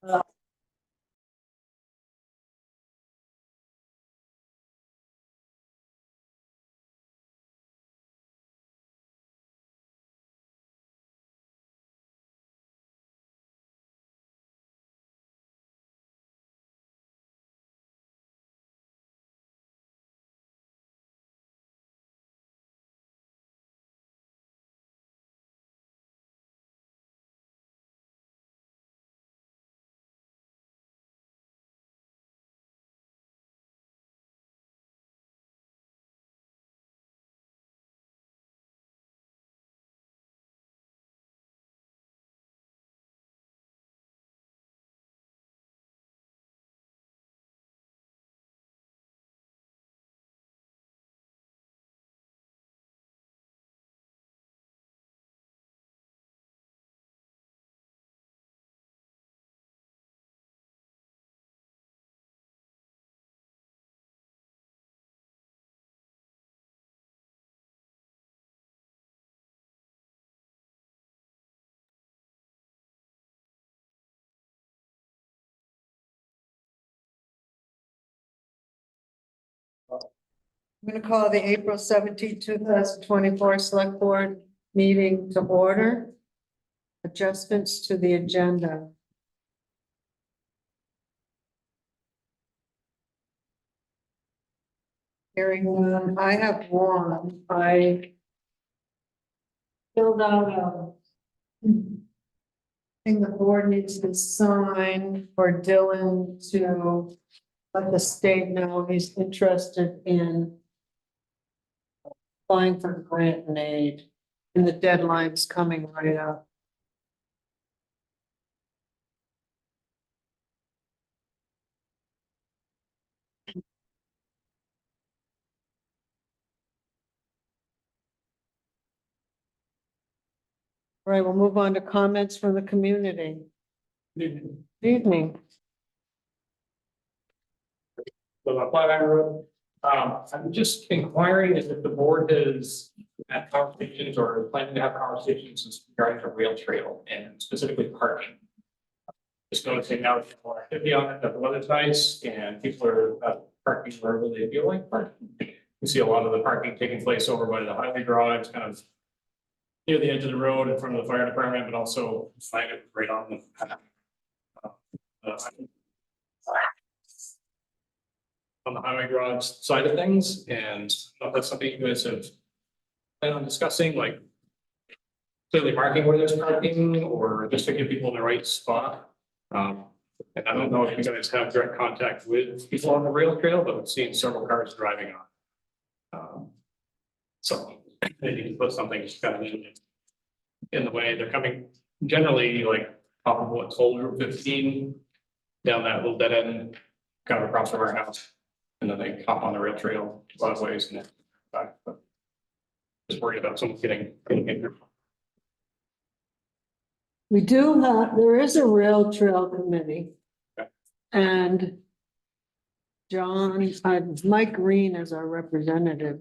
I'm going to call the April 17, 2024 Select Board meeting to order. Adjustments to the agenda. Hearing none, I have one. I filled out a thing the board needs to sign for Dylan to let the state know he's interested in applying for grant and aid, and the deadline's coming right up. All right, we'll move on to comments from the community. Good Evening. I'm just inquiring if the board has had conversations or planning to have conversations regarding the rail trail and specifically parking. Just noticing now there's more activity on it, that the weather's nice and people are parking wherever they feel like parking. You see a lot of the parking taking place over by the highway garage, kind of near the edge of the road in front of the fire department, but also find it right on the on the highway garage side of things, and that's something you guys have planned on discussing, like clearly marking where there's parking or just to get people in the right spot. And I don't know if you guys have direct contact with people on the rail trail, but we've seen several cars driving on. So they need to put something kind of in the way. They're coming generally like off of what's old Route 15 down that little dead end, kind of across from our house. And then they hop on the rail trail a lot of ways and then back, but just worried about someone getting in there. We do have, there is a rail trail committee. Okay. And John, Mike Green is our representative.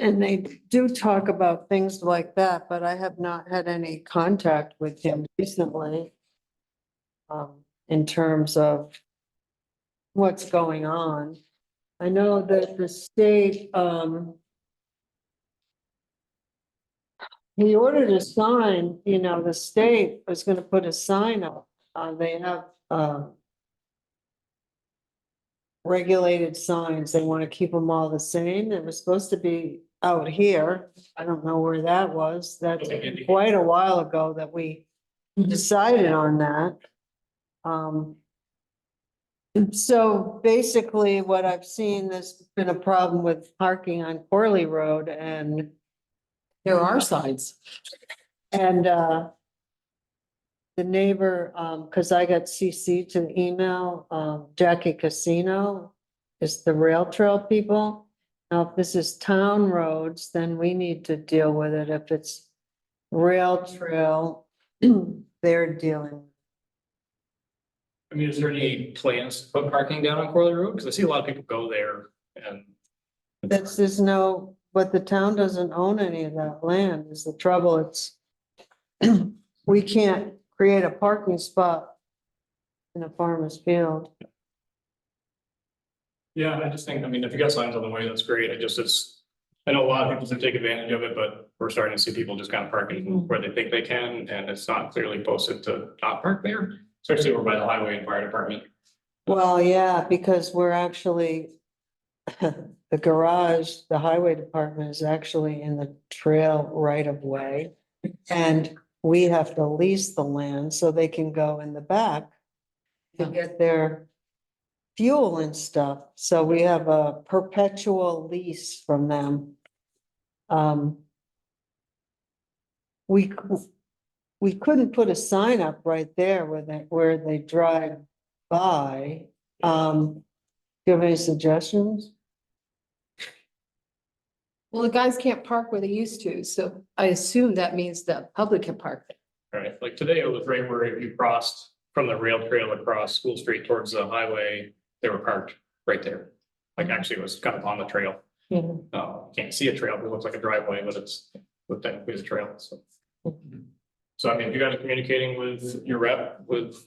And they do talk about things like that, but I have not had any contact with him recently. In terms of what's going on. I know that the state, he ordered a sign, you know, the state was gonna put a sign up. They have, regulated signs. They want to keep them all the same. It was supposed to be out here. I don't know where that was. That's quite a while ago that we decided on that. So basically what I've seen, there's been a problem with parking on Corley Road and there are signs. And, the neighbor, cause I got CC'd to the email, Jackie Casino is the rail trail people. Now, if this is town roads, then we need to deal with it. If it's rail trail, they're dealing. I mean, is there any plans to put parking down on Corley Road? Because I see a lot of people go there and. There's no, but the town doesn't own any of that land is the trouble. It's we can't create a parking spot in a farmer's field. Yeah, I just think, I mean, if you got signs on the way, that's great. I know a lot of people do take advantage of it, but we're starting to see people just kind of parking where they think they can, and it's not clearly posted to not park there, especially over by the highway and fire department. Well, yeah, because we're actually, the garage, the highway department is actually in the trail right of way. And we have to lease the land so they can go in the back to get their fuel and stuff. So we have a perpetual lease from them. We, we couldn't put a sign up right there where they drive by. Do you have any suggestions? Well, the guys can't park where they used to, so I assume that means the public can park there. Right, like today it was right where if you crossed from the rail trail across School Street towards the highway, they were parked right there. Like actually it was kind of on the trail. Can't see a trail, it looks like a driveway, but it's technically a trail, so. So I mean, if you guys are communicating with your rep, with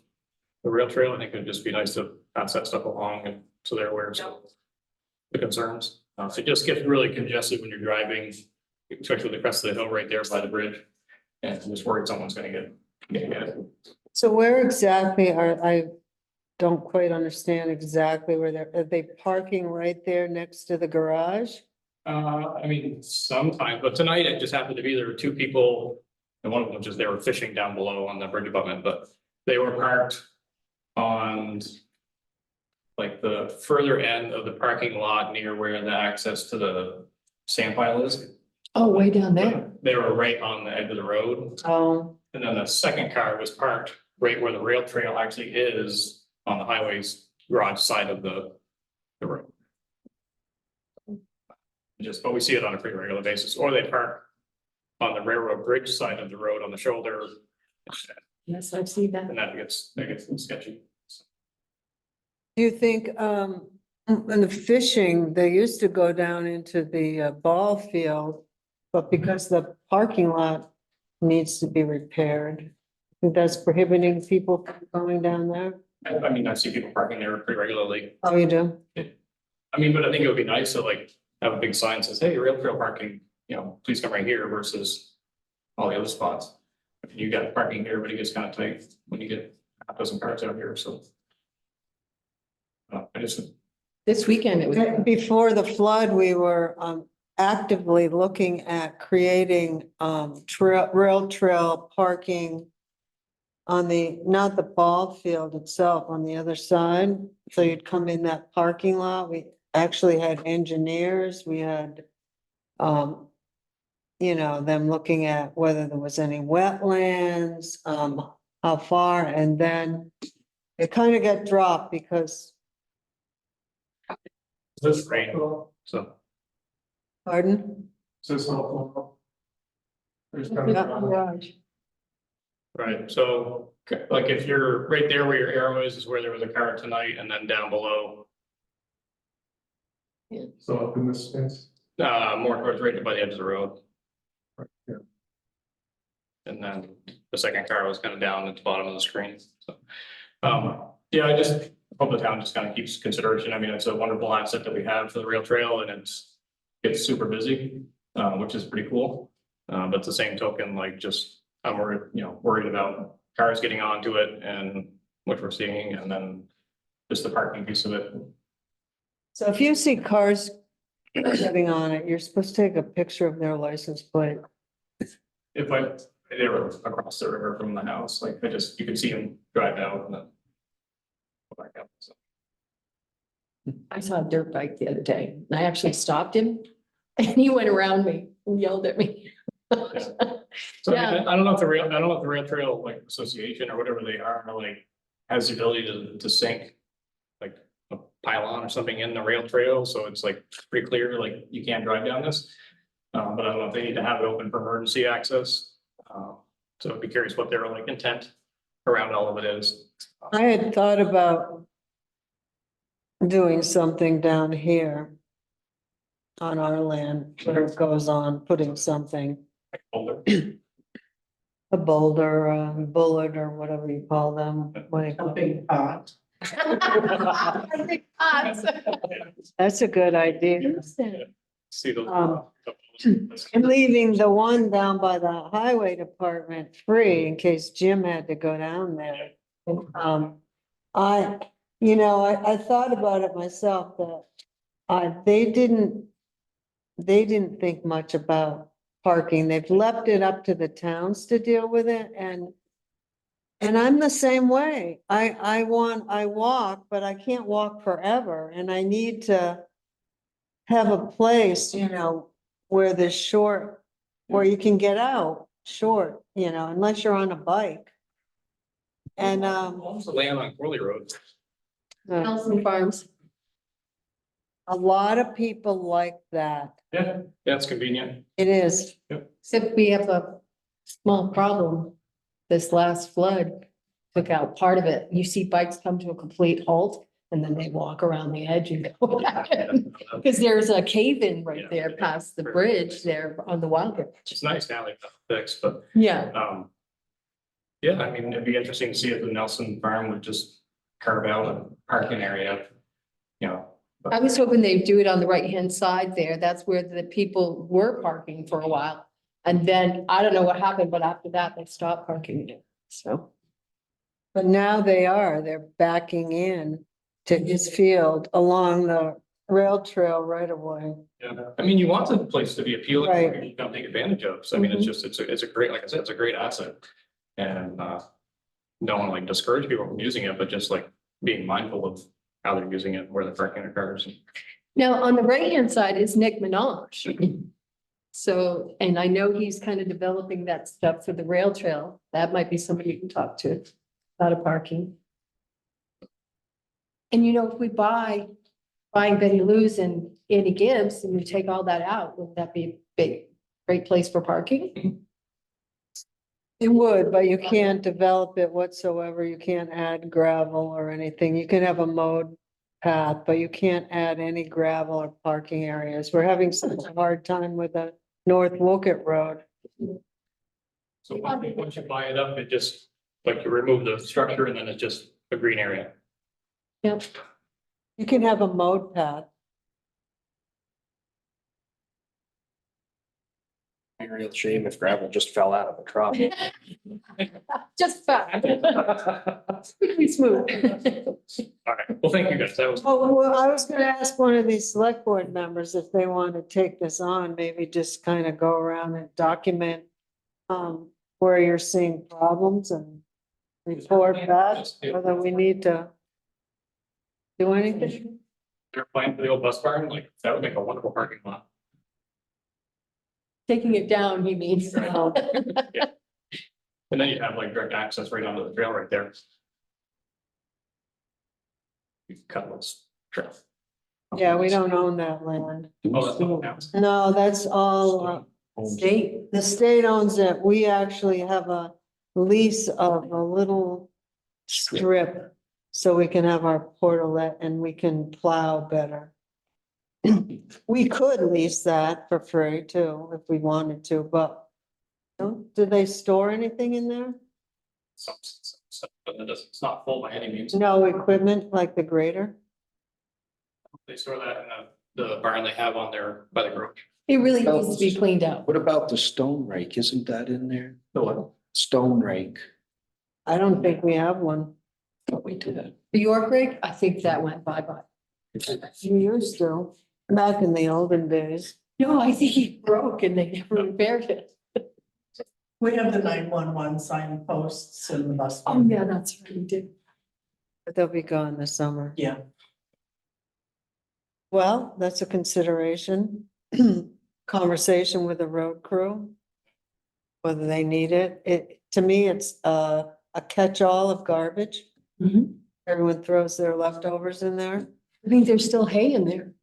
the rail trail, I think it'd just be nice to pass that stuff along and so they're aware of the concerns. It just gets really congested when you're driving, especially with the crest of the hill right there by the bridge. And I'm just worried someone's gonna get hit. So where exactly I don't quite understand exactly where are they parking right there next to the garage? I mean, sometimes, but tonight it just happened to be, there were two people. And one of them just, they were fishing down below on the bridge abutment, but they were parked on. Like the further end of the parking lot near where the access to the sand pile is. Oh, way down there. They were right on the edge of the road. Oh, And then the second car was parked right where the rail trail actually is on the highway's garage side of the road. But we see it on a pretty regular basis, or they park on the railroad bridge side of the road on the shoulder. Yes, I've seen that. And that gets sketchy. do you think, in the fishing, they used to go down into the ball field, but because the parking lot needs to be repaired, I think that's prohibiting people from going down there? I mean, I see people parking there pretty regularly. Oh, you do? I mean, but I think it would be nice to like have a big sign that says, hey, rail trail parking, please come right here versus all the other spots. You got parking here, but it gets kind of tight when you get a dozen cars out here, so. I just, This weekend it was. Before the flood, we were actively looking at creating rail trail parking on not the ball field itself, on the other side. So you'd come in that parking lot. We actually had engineers, we had them looking at whether there was any wetlands, how far, and then it kind of got dropped because, this rain, so. pardon? There's no Garage. Right, so like if you're right there where your arrow is where there was a car tonight, and then down below, So up in this space. more towards right by the edge of the road. Right, yeah. And then the second car was kind of down at the bottom of the screen, so. Yeah, I just hope the town just kind of keeps consideration. I mean, it's a wonderful asset that we have for the rail trail and it's super busy, which is pretty cool. But at the same token, like just, I'm worried about cars getting onto it and what we're seeing, and then just the parking piece of it. So if you see cars getting on it, you're supposed to take a picture of their license plate. If they were across the river from the house, like you could see them drive out and then go back up, so. I saw a dirt bike the other day and I actually stopped him and he went around me and yelled at me. So I mean, I don't know if the rail trail like association or whatever they are, like has the ability to sink like a pylon or something in the rail trail, so it's like pretty clear, like you can't drive down this. But I don't know if they need to have it open for emergency access. So I'd be curious what their like intent around all of it is. I had thought about doing something down here on our land where it goes on, putting something. a boulder, bullet or whatever you call them. What do you call them? pot. That's a good idea. See the. Um, And leaving the one down by the highway department free in case Jim had to go down there. I, I thought about it myself that they didn't think much about parking. They've left it up to the towns to deal with it and I'm the same way. I walk, but I can't walk forever and I need to have a place, where there's short, where you can get out short, unless you're on a bike. And, Owns the land on Corley Road. Nelson Farms. a lot of people like that. Yeah, that's convenient. It is. Except we have a small problem. This last flood took out part of it. You see bikes come to a complete halt and then they walk around the edge and go back in. Because there's a cave in right there past the bridge there on the Wild Bridge. It's nice now they've got it fixed, but, Yeah, yeah, I mean, it'd be interesting to see if the Nelson farm would just carve out a parking area, but- I was hoping they'd do it on the right-hand side there. That's where the people were parking for a while. And then I don't know what happened, but after that, they stopped parking there. So, But now they're backing in to his field along the rail trail right away. Yeah, I mean, you want the place to be appealing, Right. for you to take advantage of. So I mean, it's just, it's a great, like I said, it's a great asset. And, don't want to like discourage people from using it, but just like being mindful of how they're using it, where they're parking their cars. now on the right-hand side is Nick Minaj. So, and I know he's kind of developing that stuff for the rail trail. That might be somebody you can talk to about a parking. And if we buying Betty Lou's and Annie Gibbs and we take all that out, wouldn't that be a big, great place for parking? It would, but you can't develop it whatsoever. You can't add gravel or anything. You can have a mode path, but you can't add any gravel or parking areas. We're having such a hard time with the North Wolcott Road. So once you buy it up, it just, like you remove the structure and then it's just a green area. Yep. You can have a mode path. Be a real shame if gravel just fell out of a truck. Just fast. Quickly smooth. All right, well, thank you guys. That was, Oh, well, I was gonna ask one of these select board members if they want to take this on, maybe just kind of go around and document where you're seeing problems and report back, whether we need to do anything. they're applying for the old bus barn, like that would make a wonderful parking lot. Taking it down, he means. Um, And then you have like direct access right onto the trail right there. You can cut this trail. Yeah, we don't own that land. Oh, that's not counts. No, that's all, State. the state owns it. We actually have a lease of a little strip. So we can have our portalet and we can plow better. We could lease that for free too, if we wanted to, but do they store anything in there? Some stuff, but it doesn't, it's not full by any means. No equipment like the grader? They store that in the barn they have on their, by the garage. It really needs to be cleaned out. What about the stone rake? Isn't that in there? The what? Stone rake. I don't think we have one. Thought we did. The York rig, I think that went bye-bye. We used to, back in the olden days. No, I think he broke and they never repaired it. We have the 911 signposts in the bus. Oh, yeah, that's right, we did. But they'll be gone this summer. Yeah. Well, that's a consideration. Conversation with the road crew. Whether they need it. To me, it's a catch-all of garbage. Mhm. Everyone throws their leftovers in there. I think there's still hay in there.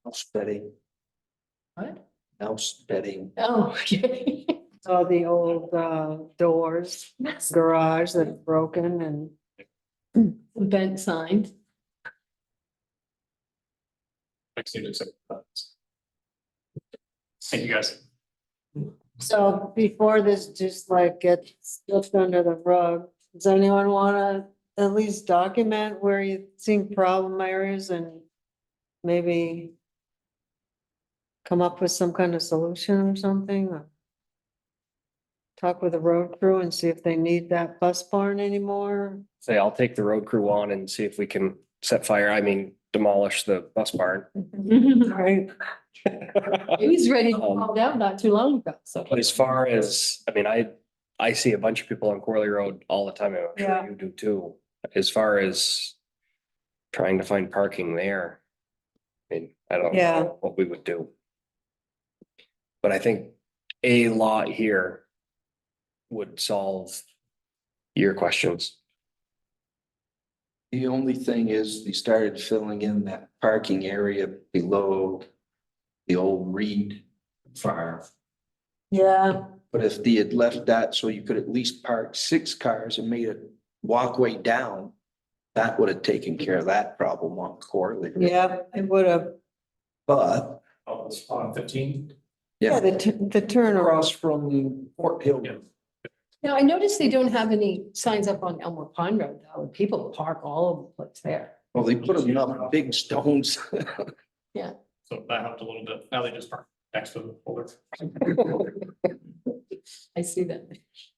House bedding, What? house bedding. Oh, okay. All the old doors, garage that's broken and Bent signs. Next, you accept that. Thank you guys. So before this just like gets slipped under the rug, does anyone wanna at least document where you think problem areas and maybe come up with some kind of solution or something? Or talk with the road crew and see if they need that bus barn anymore? Say, I'll take the road crew on and see if we can set fire, demolish the bus barn. Right, He was ready to fall down not too long ago, so. But as far as, I see a bunch of people on Corley Road all the time, and I'm Yeah. sure you do too. As far as trying to find parking there. I don't Yeah. know what we would do. But I think a lot here would solve your questions. The only thing is they started filling in that parking area below the old Reed farm. yeah, But if they had left that so you could at least park 6 cars and made a walkway down, that would have taken care of that problem on Corley. yeah, it would have, But, Oh, it's on 15. yeah, yeah, the turnaround. across from Fort Hill. Yeah. Now, I noticed they don't have any signs up on Elmore Pond Road, though. People park all over the place there. Well, they put them up big stones. So that helped a little bit. Now they just park next to the folder. I see that.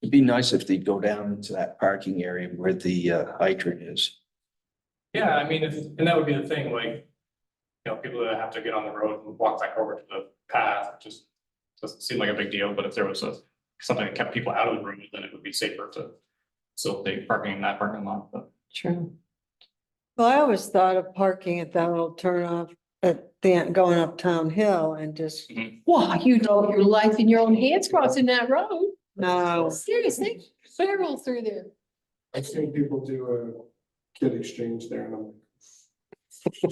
It'd be nice if they'd go down into that parking area where the hydrant is. Yeah, and that would be the thing, like, people that have to get on the road and walk back over to the path, it just doesn't seem like a big deal, but if there was something that kept people out of the room, then it would be safer to facilitate parking in that parking lot, but. True. Well, I always thought of parking at that little turnoff at the end, going up Town Hill and just, Wow, you know your life in your own hands crossing that road. no, Seriously, barrel through there. I've seen people do a kid exchange there and I'm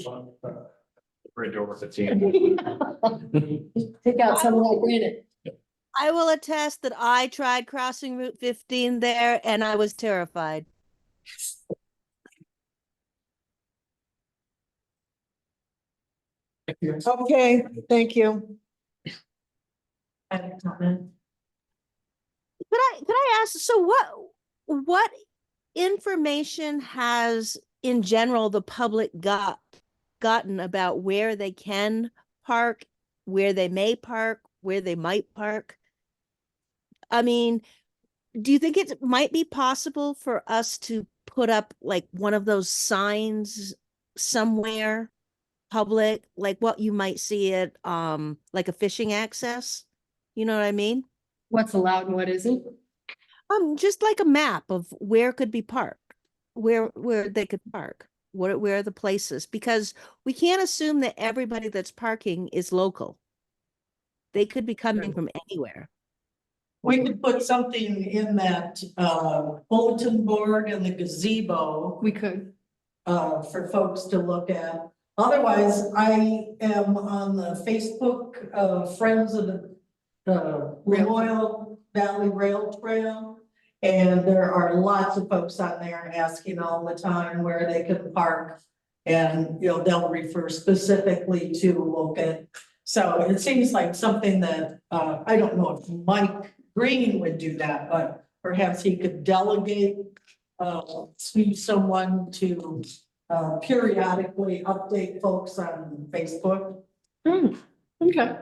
like. Bridge over 15. Take out some of that granite. I will attest that I tried crossing Route 15 there and I was terrified. okay, thank you. I have a comment. Could I ask, so what information has in general the public gotten about where they can park, where they may park, where they might park? Do you think it might be possible for us to put up like one of those signs somewhere public, like what you might see at like a fishing access? You know what I mean? What's allowed and what isn't? Just like a map of where could be parked, where they could park, where are the places, because we can't assume that everybody that's parking is local. They could be coming from anywhere. We could put something in that bulletin board and the gazebo We could. for folks to look at. Otherwise, I am on the Facebook Friends of the Royal Valley Rail Trail. And there are lots of folks on there asking all the time where they can park. And, they'll refer specifically to Wolcott. So it seems like something that, I don't know if Mike Green would do that, but perhaps he could delegate to someone to periodically update folks on Facebook. Okay.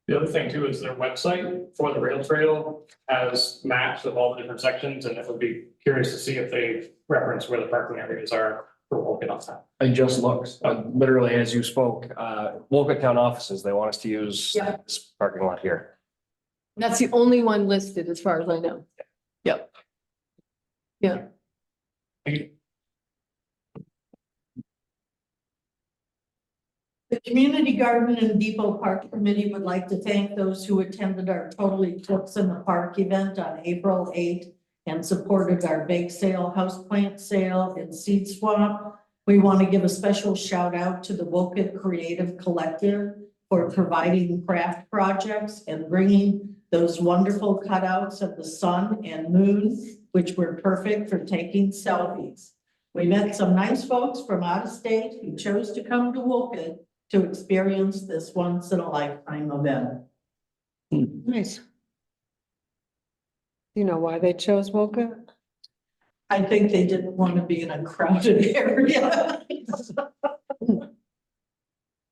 The other thing too is their website for the rail trail has maps of all the different sections, and it would be curious to see if they reference where the parking areas are for Wolcott on that. I just looked, literally as you spoke, Wolcott Town offices, they want us to use Yeah. this parking lot here. That's the only one listed as far as I know. Yep. Yeah. The Community Garden and Depot Park Committee would like to thank those who attended our Total Eclipse in the Park event on April 8th and supported our bake sale, houseplant sale, and seed swap. We want to give a special shout out to the Wolcott Creative Collective for providing craft projects and bringing those wonderful cutouts of the sun and moon, which were perfect for taking selfies. We met some nice folks from out of state who chose to come to Wolcott to experience this once in a lifetime event. Nice. Do you know why they chose Wolcott? I think they didn't want to be in a crowded area.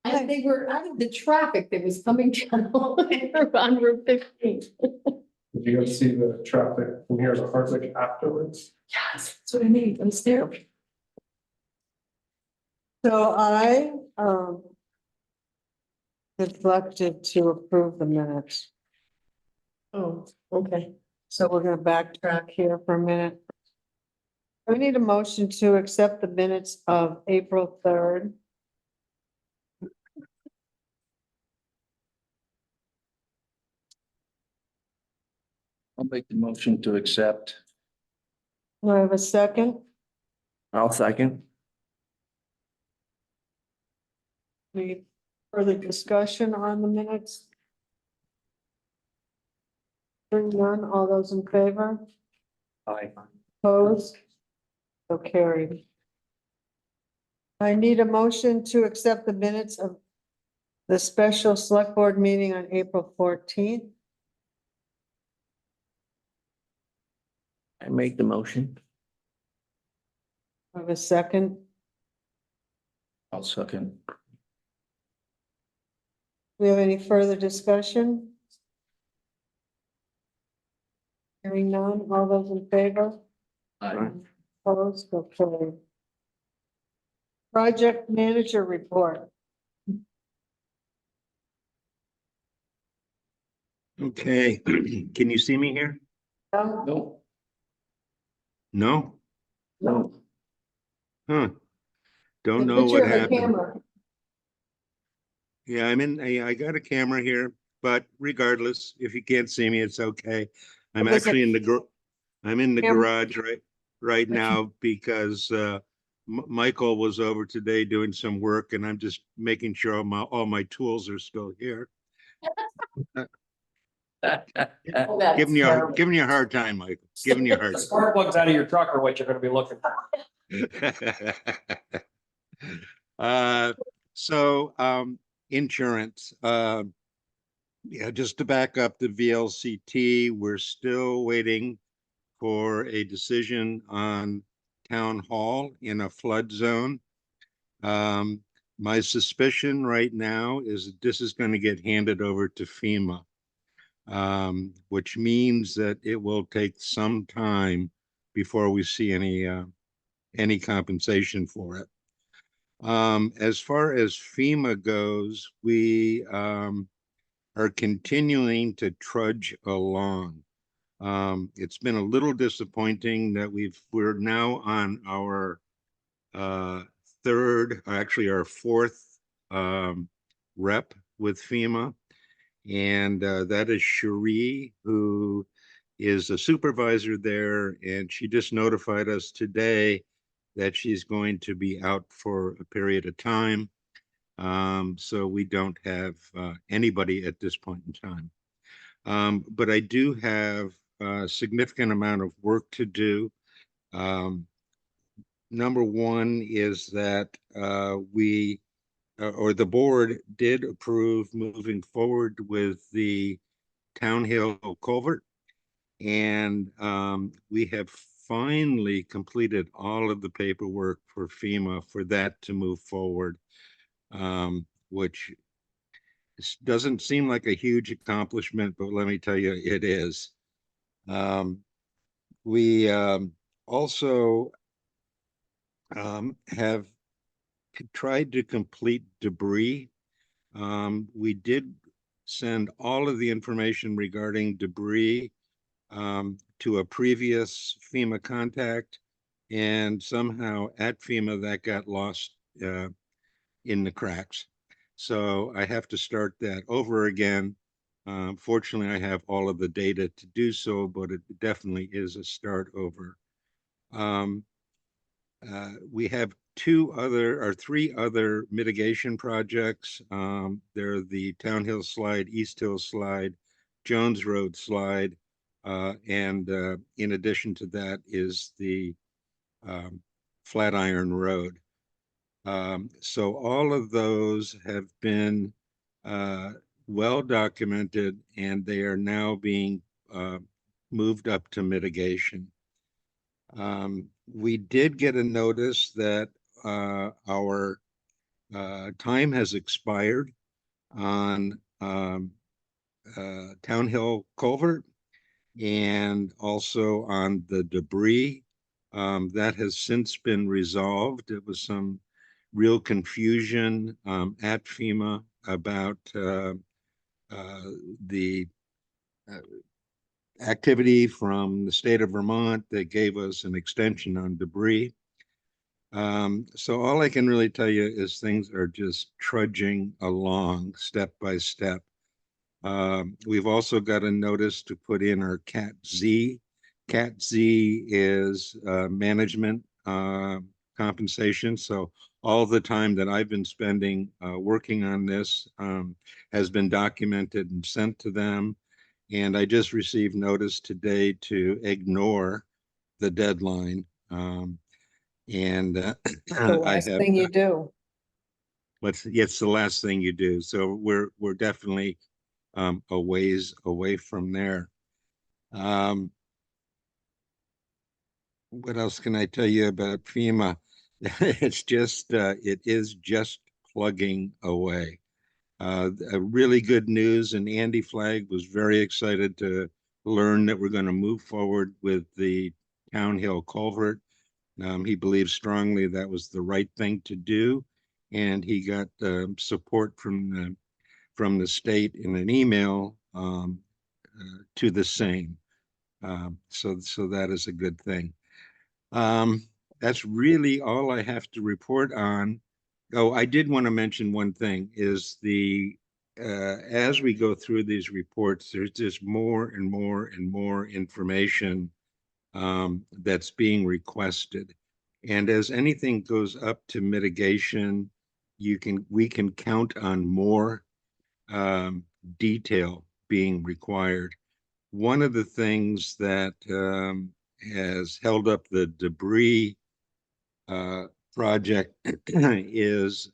And they were out of the traffic that was coming down on Route 15. Did you guys see the traffic from here to Hardwick afterwards? Yes, that's what I mean. It was there. So I, neglected to approve the minutes. Oh, okay. So we're gonna backtrack here for a minute. We need a motion to accept the minutes of April 3rd. I'll make the motion to accept. Do I have a second? I'll second. Any further discussion on the minutes? Hearing none, all those in favor? Aye. Opposed? So carried. I need a motion to accept the minutes of the special select board meeting on April 14th. I make the motion. I have a second. I'll second. We have any further discussion? Hearing none, all those in favor? Aye. Opposed, so carried. Project manager report. Okay, can you see me here? No, No? no. Huh. Don't The know picture what of the happened. camera. Yeah, I got a camera here, but regardless, if you can't see me, it's okay. I'm There's a actually I'm in the cam- garage right now because Michael was over today doing some work and I'm just making sure all my tools are still here. Giving you a hard time, Michael. Giving you a hard The spark plugs out of your truck are what you're gonna be looking for. Insurance, yeah, just to back up the VLCT, we're still waiting for a decision on town hall in a flood zone. My suspicion right now is that this is going to get handed over to FEMA, which means that it will take some time before we see any compensation for it. As far as FEMA goes, we are continuing to trudge along. It's been a little disappointing that we're now on our third, actually our fourth rep with FEMA. And that is Cherie, who is a supervisor there, and she just notified us today that she's going to be out for a period of time. So we don't have anybody at this point in time. But I do have a significant amount of work to do. Number one is that or the board did approve moving forward with the Town Hill culvert. And we have finally completed all of the paperwork for FEMA for that to move forward, which doesn't seem like a huge accomplishment, but let me tell you, it is. We also have tried to complete debris. We did send all of the information regarding debris to a previous FEMA contact, and somehow at FEMA that got lost in the cracks. So I have to start that over again. Fortunately, I have all of the data to do so, but it definitely is a start over. We have three other mitigation projects. They're the Town Hill Slide, East Hill Slide, Jones Road Slide, and in addition to that is the Flatiron Road. So all of those have been well documented, and they are now being moved up to mitigation. We did get a notice that our time has expired on Town Hill Culvert and also on the debris. That has since been resolved. It was some real confusion at FEMA about the activity from the state of Vermont that gave us an extension on debris. So all I can really tell you is things are just trudging along step by step. We've also got a notice to put in our Cat Z. Cat Z is management compensation. So all the time that I've been spending working on this has been documented and sent to them. And I just received notice today to ignore the deadline. And The I last have, thing you do. it's the last thing you do. So we're definitely a ways away from there. What else can I tell you about FEMA? It's just, it is just plugging away. A really good news, and Andy Flagg was very excited to learn that we're going to move forward with the Town Hill Culvert. He believes strongly that was the right thing to do, and he got support from the state in an email to the same. So that is a good thing. That's really all I have to report on. Oh, I did want to mention one thing is as we go through these reports, there's just more and more and more information that's being requested. And as anything goes up to mitigation, we can count on more detail being required. One of the things that has held up the debris project is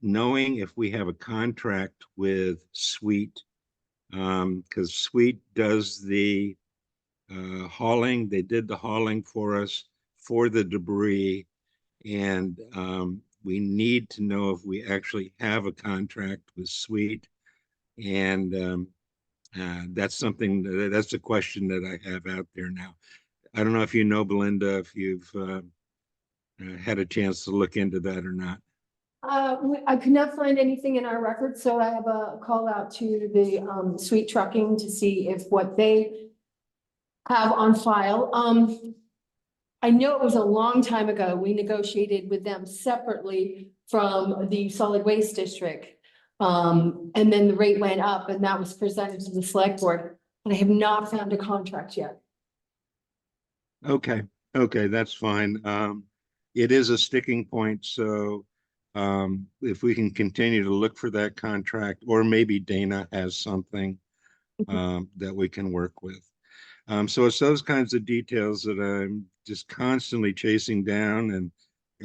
knowing if we have a contract with Sweet, because Sweet does the hauling. They did the hauling for us for the debris, and we need to know if we actually have a contract with Sweet. And that's that's a question that I have out there now. I don't know if you know, Belinda, if you've had a chance to look into that or not. I could not find anything in our records, so I have a call out to the Sweet Trucking to see if what they have on file. I know it was a long time ago. We negotiated with them separately from the solid waste district. And then the rate went up and that was presented to the select board. And I have not found a contract yet. Okay, that's fine. It is a sticking point, so if we can continue to look for that contract, or maybe Dana has something that we can work with. So it's those kinds of details that I'm just constantly chasing down, and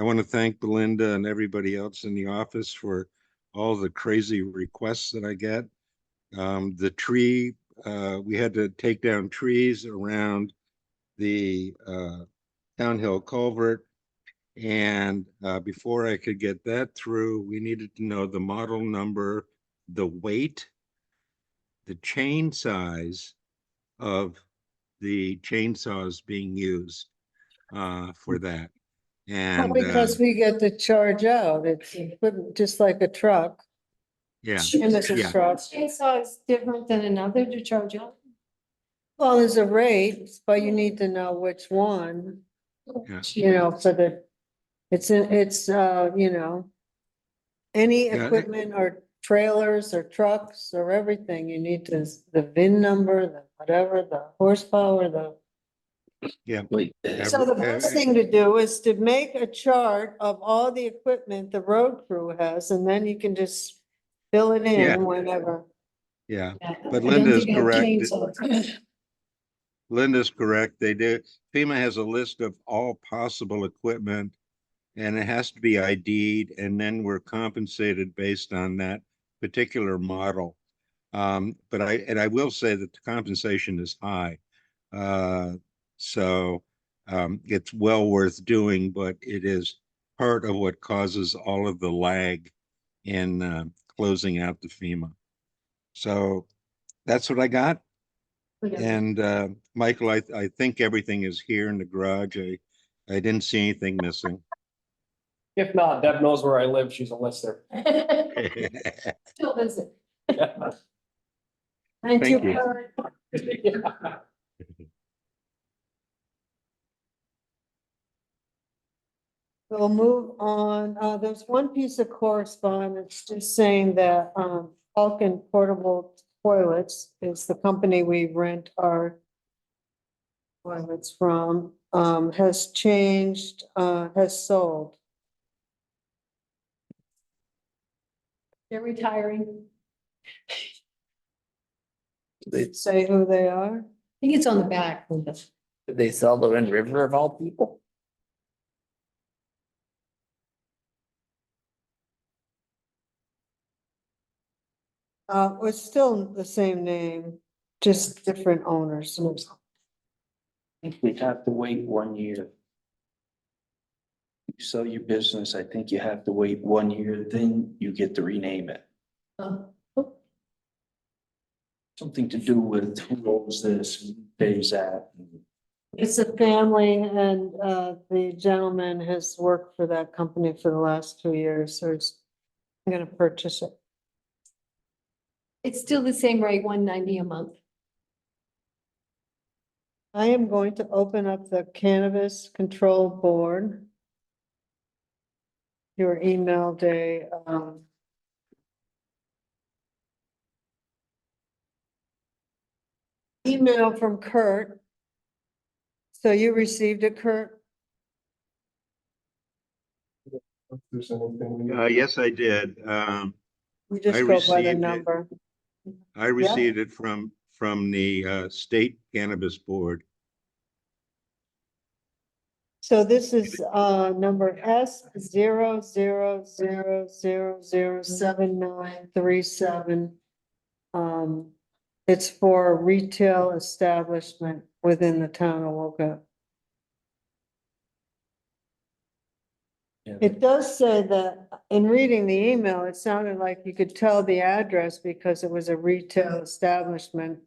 I want to thank Belinda and everybody else in the office for all the crazy requests that I get. The tree, we had to take down trees around the Town Hill Culvert. And before I could get that through, we needed to know the model number, the weight, the chain size of the chainsaws being used for that. And Because we get the charge out, it's just like a truck. yeah, And this is yeah. truck. Chainsaw is different than another to charge out. Well, there's a rate, but you need to know which one, Yeah. you know, for the, it's, you know, any Yeah. equipment or trailers or trucks or everything, you need to, the VIN number, the whatever, the horsepower, the. Yeah. So the best thing to do is to make a chart of all the equipment the road crew has, and then you can just fill it Yeah. in whenever. Yeah, I but don't Linda's think I have correct. chainsaws. Linda's correct. They do. FEMA has a list of all possible equipment, and it has to be ID'd, and then we're compensated based on that particular model. But I will say that the compensation is high. So it's well worth doing, but it is part of what causes all of the lag in closing out the FEMA. So that's what I got. And Michael, I think everything is here in the garage. I didn't see anything missing. If not, Deb knows where I live. She's a lister. Still visit. Yeah. Thank Thank you. you. Kurt. We'll move on. There's one piece of correspondence just saying that, Vulcan Portable Toilets is the company we rent our toilets from, has changed, has sold. They're retiring. They say who they are? I think it's on the back. Linda. Did they sell the Wind River of all people? It's still the same name, just different owners. I think we have to wait 1 year. You sell your business, I think you have to wait 1 year, then you get to rename it. Something to do with who owns this, who pays that. It's a family and, the gentleman has worked for that company for the last 2 years, so he's gonna purchase it. It's still the same rate, $190 a month. I am going to open up the Cannabis Control Board. Your email day, email from Kurt. So you received it, Kurt? If there's anything. Yes, I did. We just I go by the received it. number. I received it from the State Cannabis Board. So this is number S 0000007937. It's for a retail establishment within the town of Wolcott. It does say that in reading the email, it sounded like you could tell the address because it was a retail establishment.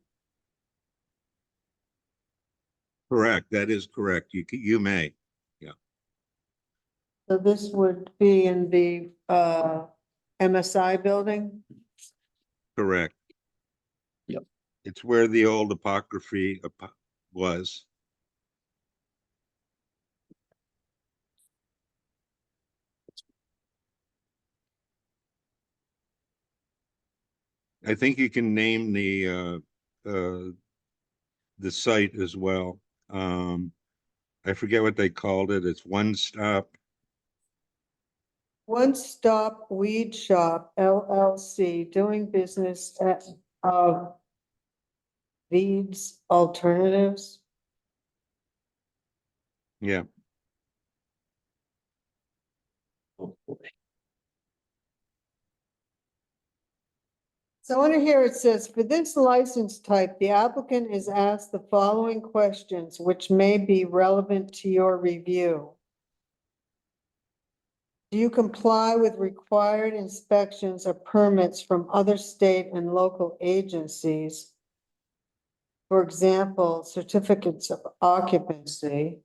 Correct, that is correct. You may. So this would be in the MSI building? Correct. Yep. It's where the old apocryphy was. I think you can name the site as well. I forget what they called it. It's One Stop. One Stop Weed Shop LLC, doing business at Weeds Alternatives. Yeah, So under here it says, for this license type, the applicant is asked the following questions, which may be relevant to your review. Do you comply with required inspections or permits from other state and local agencies? For example, certificates of occupancy.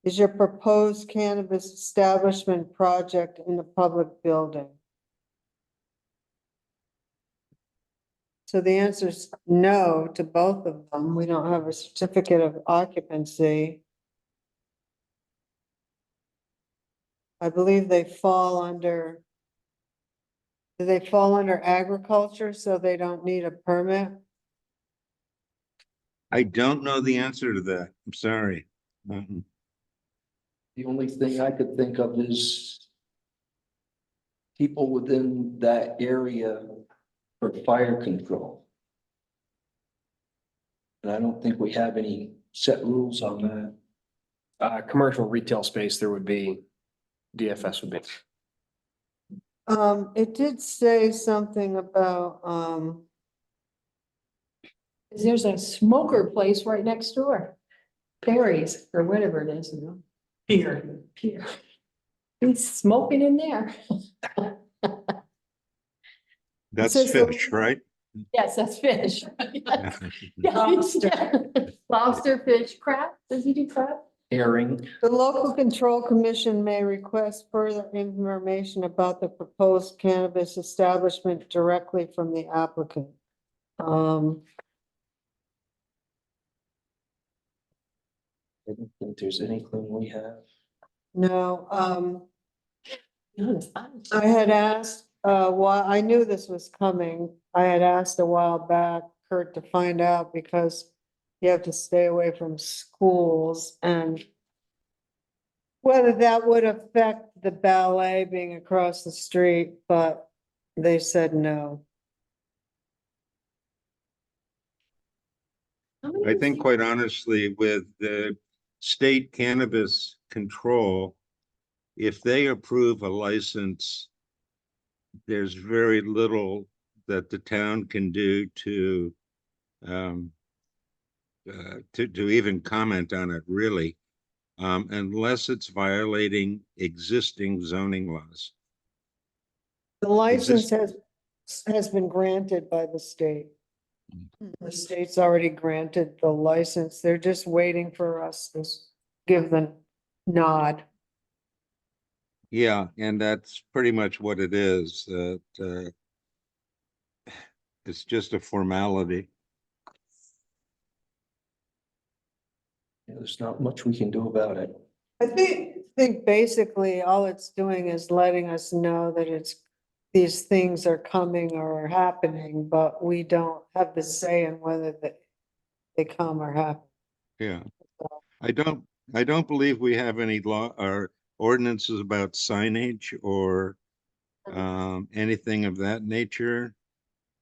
Is your proposed cannabis establishment project in a public building? So the answer is no to both of them. We don't have a certificate of occupancy. I believe they fall under. Do they fall under agriculture, so they don't need a permit? I don't know the answer to that. I'm sorry. The only thing I could think of is people within that area for fire control. And I don't think we have any set rules on that. Commercial retail space, there would be, DFS would be. It did say something about, There's a smoker place right next door. Perry's or whatever it is, you know. Here. Here. He's smoking in there. That's says- fish, right? Yes, that's fish. Yes. Yeah. Lobster, fish, crab. Does he do crab? Herring. the local control commission may request further information about the proposed cannabis establishment directly from the applicant. Um, I don't think there's anything we have. no, No, it's fine. I had asked, why, I knew this was coming. I had asked a while back, Kurt, to find out because you have to stay away from schools and whether that would affect the ballet being across the street, but they said no. I think quite honestly, with the state cannabis control, if they approve a license, there's very little that the town can do to to even comment on it, really, unless it's violating existing zoning laws. The license has been granted by the state. The state's already granted the license. They're just waiting for us to give the nod. Yeah, and that's pretty much what it is, that it's just a formality. There's not much we can do about it. I think basically all it's doing is letting us know that these things are coming or are happening, but we don't have the say in whether they come or happen. Yeah. I don't believe we have any law or ordinances about signage or anything of that nature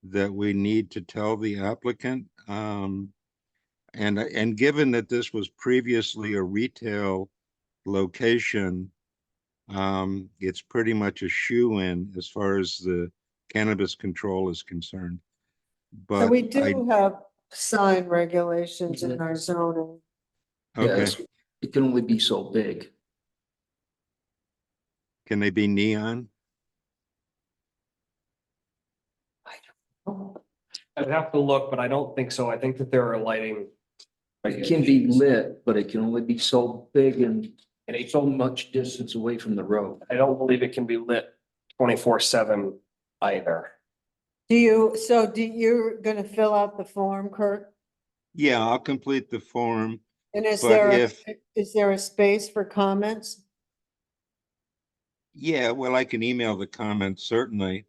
that we need to tell the applicant. And given that this was previously a retail location, it's pretty much a shoe-in as far as the cannabis control is concerned. So But we I, do have sign regulations in our zoning. okay, Yes, it can only be so big. can they be neon? I'd have to look, but I don't think so. I think that there are lighting. It can be lit, but it can only be so big and so much distance away from the road. I don't believe it can be lit 24/7 either. You're gonna fill out the form, Kurt? Yeah, I'll complete the form. And is But there a space for comments? Yeah, well, I can email the comments certainly.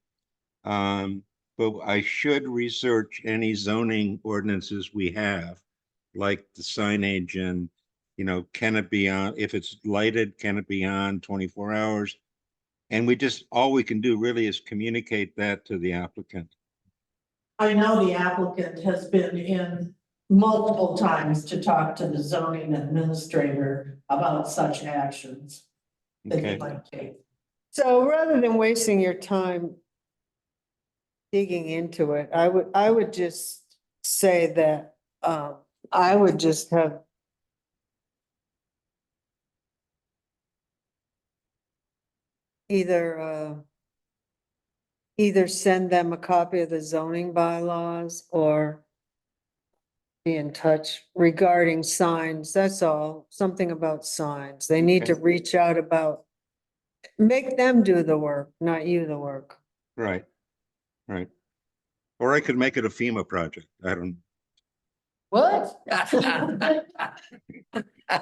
But I should research any zoning ordinances we have, like the signage and, can it be on, if it's lighted, can it be on 24 hours? And all we can do really is communicate that to the applicant. I know the applicant has been in multiple times to talk to the zoning administrator about such actions that he Okay, might take. So rather than wasting your time digging into it, I would just say that, I would just have either send them a copy of the zoning bylaws or be in touch regarding signs. That's all. Something about signs. They need to Okay. reach out make them do the work, not you the work. right. Or I could make it a FEMA project. I don't, What?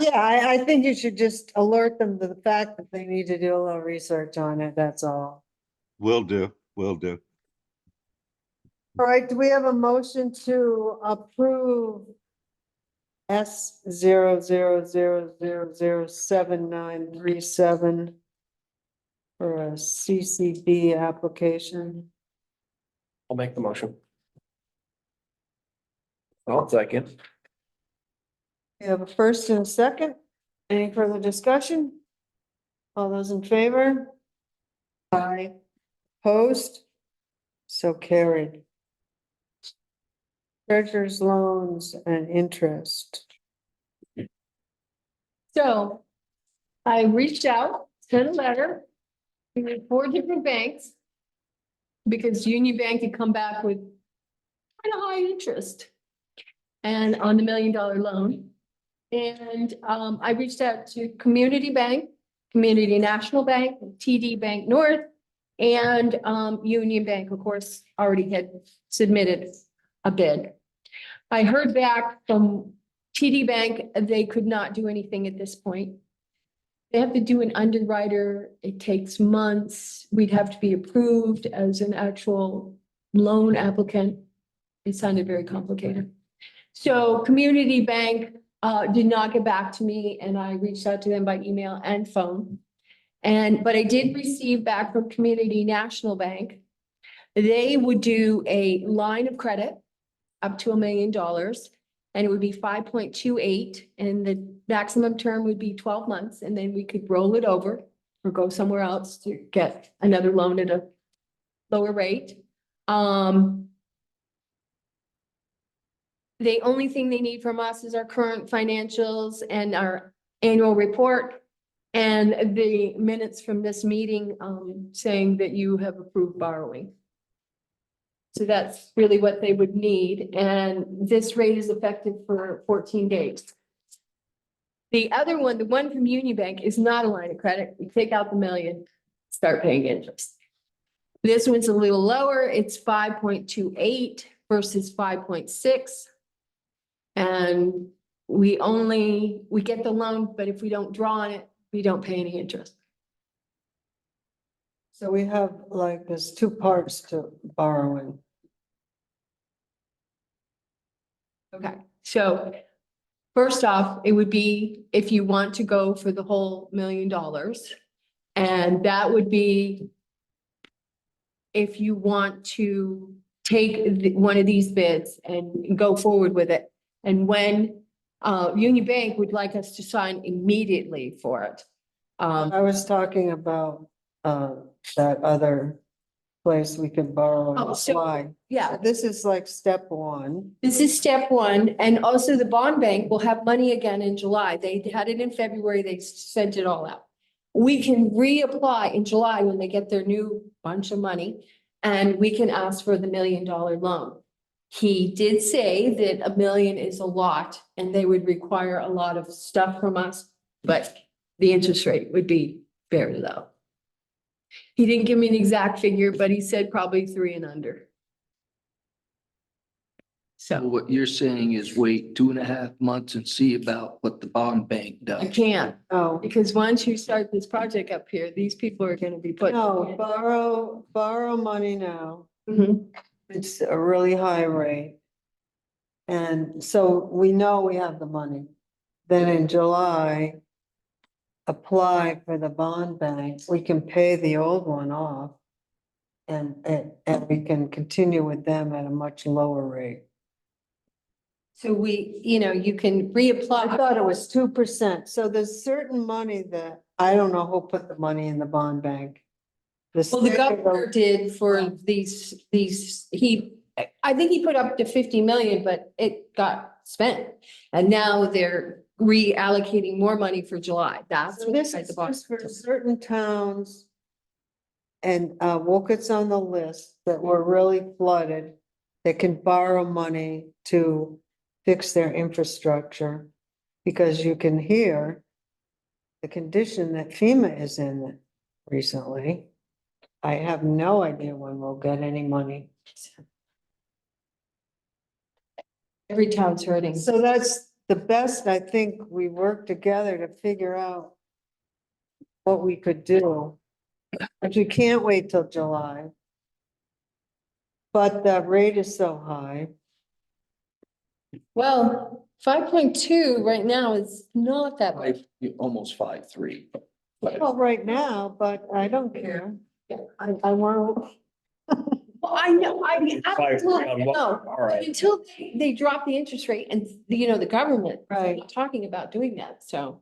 Yeah, I think you should just alert them to the fact that they need to do a little research on it, that's all. will do. All right, do we have a motion to approve S 00007937 for a CCB application? I'll make the motion. I'll second. We have a first and a second. Any further discussion? All those in favor? Aye. Opposed? So carried. Treasurer's loans and interest. So I reached out, sent a letter to 4 different banks. Because Union Bank had come back with kind of high interest. And on the $1 million loan. And I reached out to Community Bank, Community National Bank, TD Bank North. And Union Bank, of course, already had submitted a bid. I heard back from TD Bank, they could not do anything at this point. They have to do an underwriter. It takes months. We'd have to be approved as an actual loan applicant. It sounded very complicated. So Community Bank did not get back to me, and I reached out to them by email and phone. But I did receive back from Community National Bank. They would do a line of credit up to $1 million. And it would be 5.28, and the maximum term would be 12 months, and then we could roll it over or go somewhere else to get another loan at a lower rate. The only thing they need from us is our current financials and our annual report and the minutes from this meeting, saying that you have approved borrowing. So that's really what they would need, and this rate is effective for 14 days. The other one, the one from Union Bank, is not a line of credit. We take out the $1 million, start paying interest. This one's a little lower. It's 5.28 versus 5.6. And we get the loan, but if we don't draw on it, we don't pay any interest. So we have like, there's 2 parts to borrowing. Okay, so first off, it would be if you want to go for the whole $1 million. And that would be if you want to take one of these bids and go forward with it. And when Union Bank would like us to sign immediately for it. I was talking about that other place we could borrow Oh, and so- apply. Yeah, This is like step 1. this is step 1. And also the bond bank will have money again in July. They had it in February. They sent it all out. We can reapply in July when they get their new bunch of money, and we can ask for the $1 million loan. He did say that $1 million is a lot and they would require a lot of stuff from us, but the interest rate would be very low. He didn't give me an exact figure, but he said probably 3 and under. So So what you're saying is wait 2.5 months and see about what the bond bank I does. can't, Oh, because once you start this project up here, these people are gonna be put. no, borrow money now. Mhm. It's a really high rate. And so we know we have the money. Then in July, apply for the bond bank. We can pay the old one off. And we can continue with them at a much lower rate. So you can I reapply. thought it was 2%. So there's certain money that, I don't know who put the money in the bond bank. Well, the governor did for these, I think he put up to 50 million, but it got spent. And now they're reallocating more money for July. That's So what this the is box. just for certain towns. And Wolcott's on the list that were really flooded, that can borrow money to fix their infrastructure. Because you can hear the condition that FEMA is in recently. I have no idea when we'll get any money. Every town's hurting. So that's the best, I think, we work together to figure out what we could do. But we can't wait till July. But the rate is so high. Well, 5.2 right now is not that much. Almost 5.3. Well, right now, but I don't care. I want Well, I know, I mean, 5.3 on what? no, All right. until they drop the interest rate and, the government. Right. Talking about doing that, so.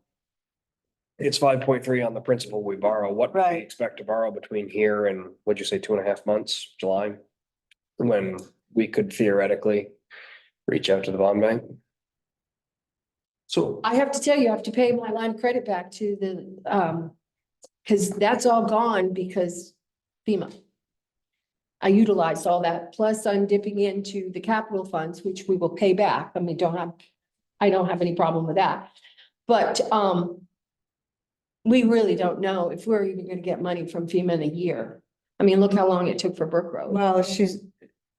It's 5.3 on the principal we borrow. What do we Right. expect to borrow between here and, what'd you say, 2.5 months, July? When we could theoretically reach out to the bond bank? So I have to tell you, I have to pay my line of credit back to the, because that's all gone because FEMA. I utilized all that, plus I'm dipping into the capital funds, which we will pay back. I mean, I don't have any problem with that. But, we really don't know if we're even gonna get money from FEMA in a year. I mean, look how long it took for Brook Road. Well, she's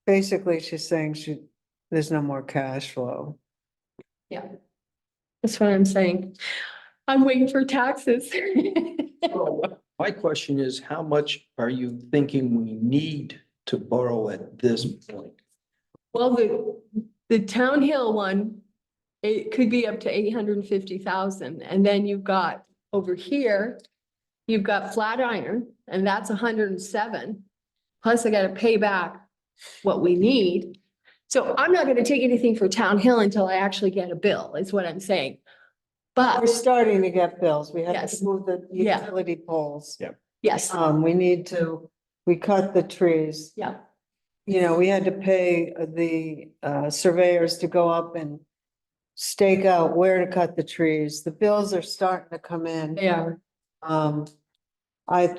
saying there's no more cash flow. Yeah. That's what I'm saying. I'm waiting for taxes. my question is, how much are you thinking we need to borrow at this point? Well, the Town Hill one, it could be up to 850,000, and then you've got over here, you've got Flatiron, and that's 107. Plus I gotta pay back what we need. So I'm not gonna take anything for Town Hill until I actually get a bill, is what I'm saying. We're But, starting to get bills. We have Yes. to move the Yeah. utility poles. Yeah. yes, We cut the trees. yeah, You know, we had to pay the surveyors to go up and stake out where to cut the trees. The bills are starting to come in. they are. I,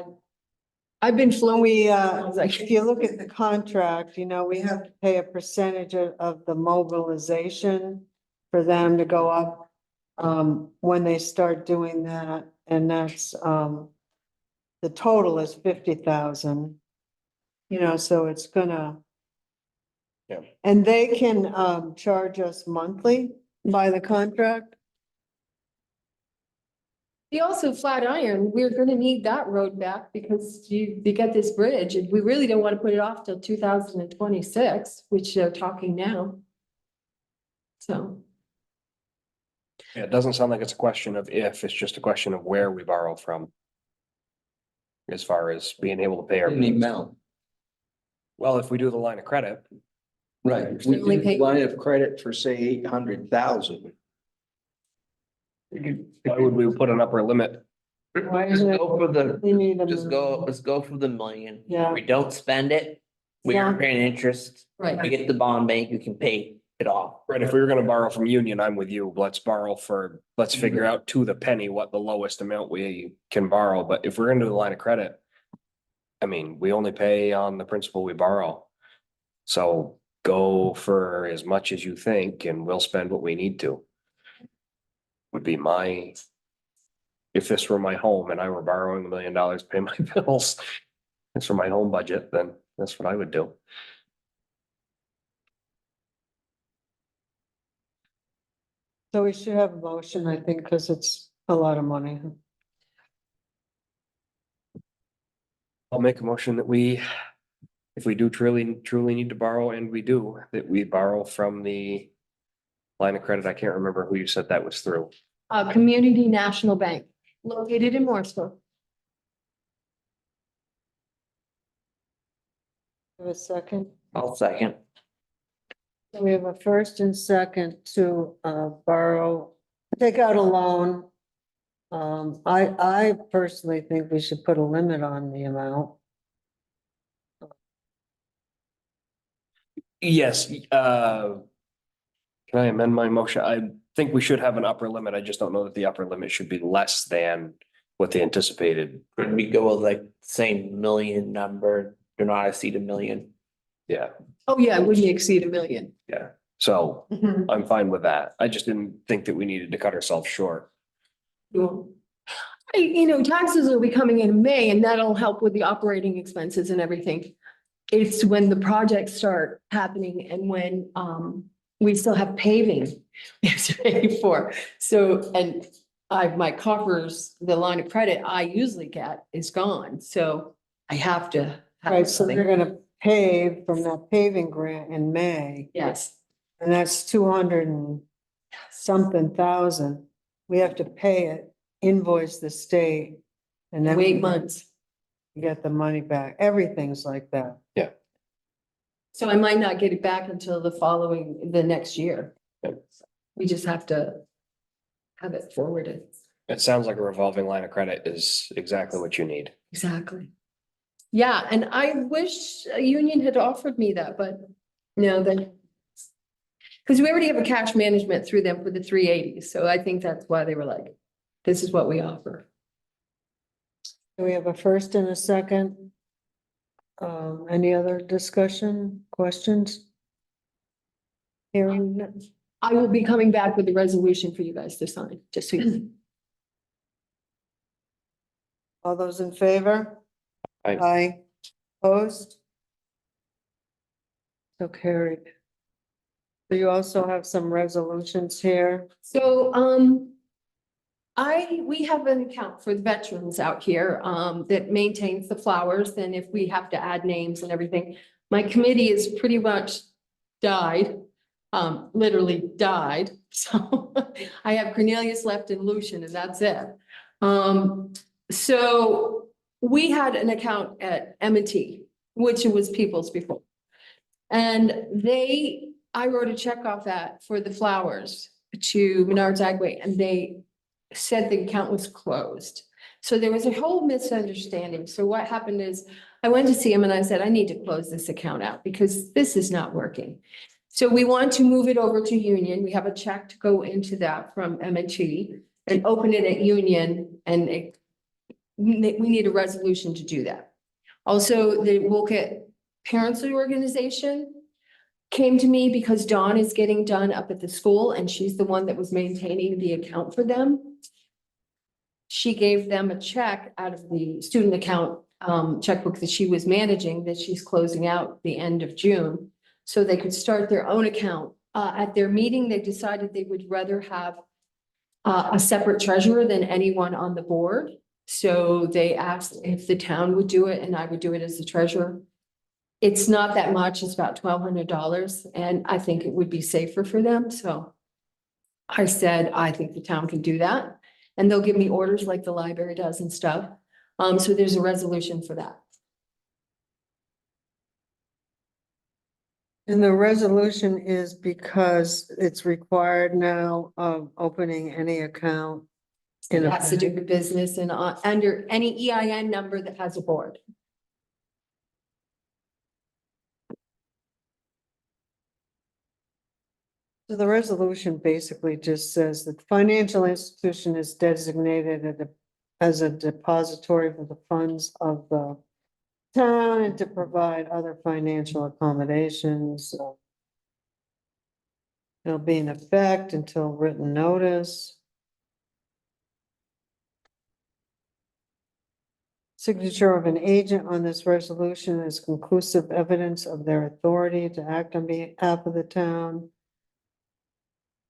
I've been when flowing. we, if you look at the contract, you know, we have to pay a percentage of the mobilization for them to go up. When they start doing that, and that's, the total is 50,000. You know, so it's gonna. Yeah. And they can, charge us monthly by the contract. They also Flatiron, we're gonna need that road back because they got this bridge and we really don't want to put it off till 2026, which they're talking now. So, Yeah, it doesn't sound like it's a question of if, it's just a question of where we borrow from. As far as being able to pay our. Any amount, Well, if we do the line of credit, right? We only do pay- line of credit for say 800,000. why would we put an upper limit? Why Just isn't it? go for the, We need a. let's go for the million. Yeah. If we don't spend it, we Yeah. are paying interest. right. We get the bond bank, we can pay it off. Right, if we were gonna borrow from Union, I'm with you. Let's figure out to the penny what the lowest amount we can borrow, but if we're gonna do the line of credit. I mean, we only pay on the principal we borrow. So go for as much as you think and we'll spend what we need to. Would be my. If this were my home and I were borrowing $1 million to pay my bills. It's for my home budget, then that's what I would do. So we should have a motion, I think, because it's a lot of money. I'll make a motion that we, if we do truly need to borrow, and we do, that we borrow from the line of credit. I can't remember who you said that was through. Community National Bank, located in Morrisville. Have a second. I'll second. So we have a first and second to take out a loan. I personally think we should put a limit on the amount. Yes, can I amend my motion? I think we should have an upper limit. I just don't know that the upper limit should be less than what the anticipated. Could we go with like same million number, do not exceed a million? Yeah, Oh, yeah, it wouldn't exceed $1 million. yeah. So Mhm. I'm fine with that. I just didn't think that we needed to cut ourselves short. Cool. You know, taxes will be coming in May and that'll help with the operating expenses and everything. It's when the projects start happening and when we still have paving we have to pay for. So, and my coffers, the line of credit I usually get is gone, so I have to have Right, so they're something. gonna pave from that paving grant in May, Yes, and that's 200 and something thousand. We have to pay it, invoice the state. And then wait months. get the money back. Everything's like that. So I might not get it back until the next year. Yep. We just have to have it forwarded. It sounds like a revolving line of credit is exactly what you need. Exactly. Yeah, and I wish a union had offered me that, but no, then. Because we already have a cash management through them for the 380s, so I think that's why they were like, this is what we offer. Do we have a first and a second? Any other discussion, questions? Hearing none. I will be coming back with a resolution for you guys to sign, just so you know. All those in favor? Aye. Aye. Opposed? So carried. Do you also have some resolutions here? So, we have an account for the veterans out here, that maintains the flowers, and if we have to add names and everything. My committee is pretty much died, literally died, so I have Cornelius left and Lucian, and that's it. So we had an account at M&T, which was People's before. And I wrote a check off that for the flowers to Menards Agway, and they said the account was closed. So there was a whole misunderstanding. So what happened is I went to see him and I said, I need to close this account out because this is not working. So we want to move it over to Union. We have a check to go into that from M&T and open it at Union, and we need a resolution to do that. Also, the Wolcott Parents Organization came to me because Dawn is getting done up at the school and she's the one that was maintaining the account for them. She gave them a check out of the student account checkbook that she was managing, that she's closing out the end of June, so they could start their own account. At their meeting, they decided they would rather have a separate treasurer than anyone on the board. So they asked if the town would do it and I would do it as the treasurer. It's not that much, it's about $1,200, and I think it would be safer for them, so. I said, I think the town can do that, and they'll give me orders like the library does and stuff. So there's a resolution for that. And the resolution is because it's required now of opening any account. It In a has to do with business and under any EIN number that has a board. So the resolution basically just says that the financial institution is designated as a depository for the funds of the town and to provide other financial accommodations. It'll be in effect until written notice. Signature of an agent on this resolution is conclusive evidence of their authority to act on behalf of the town.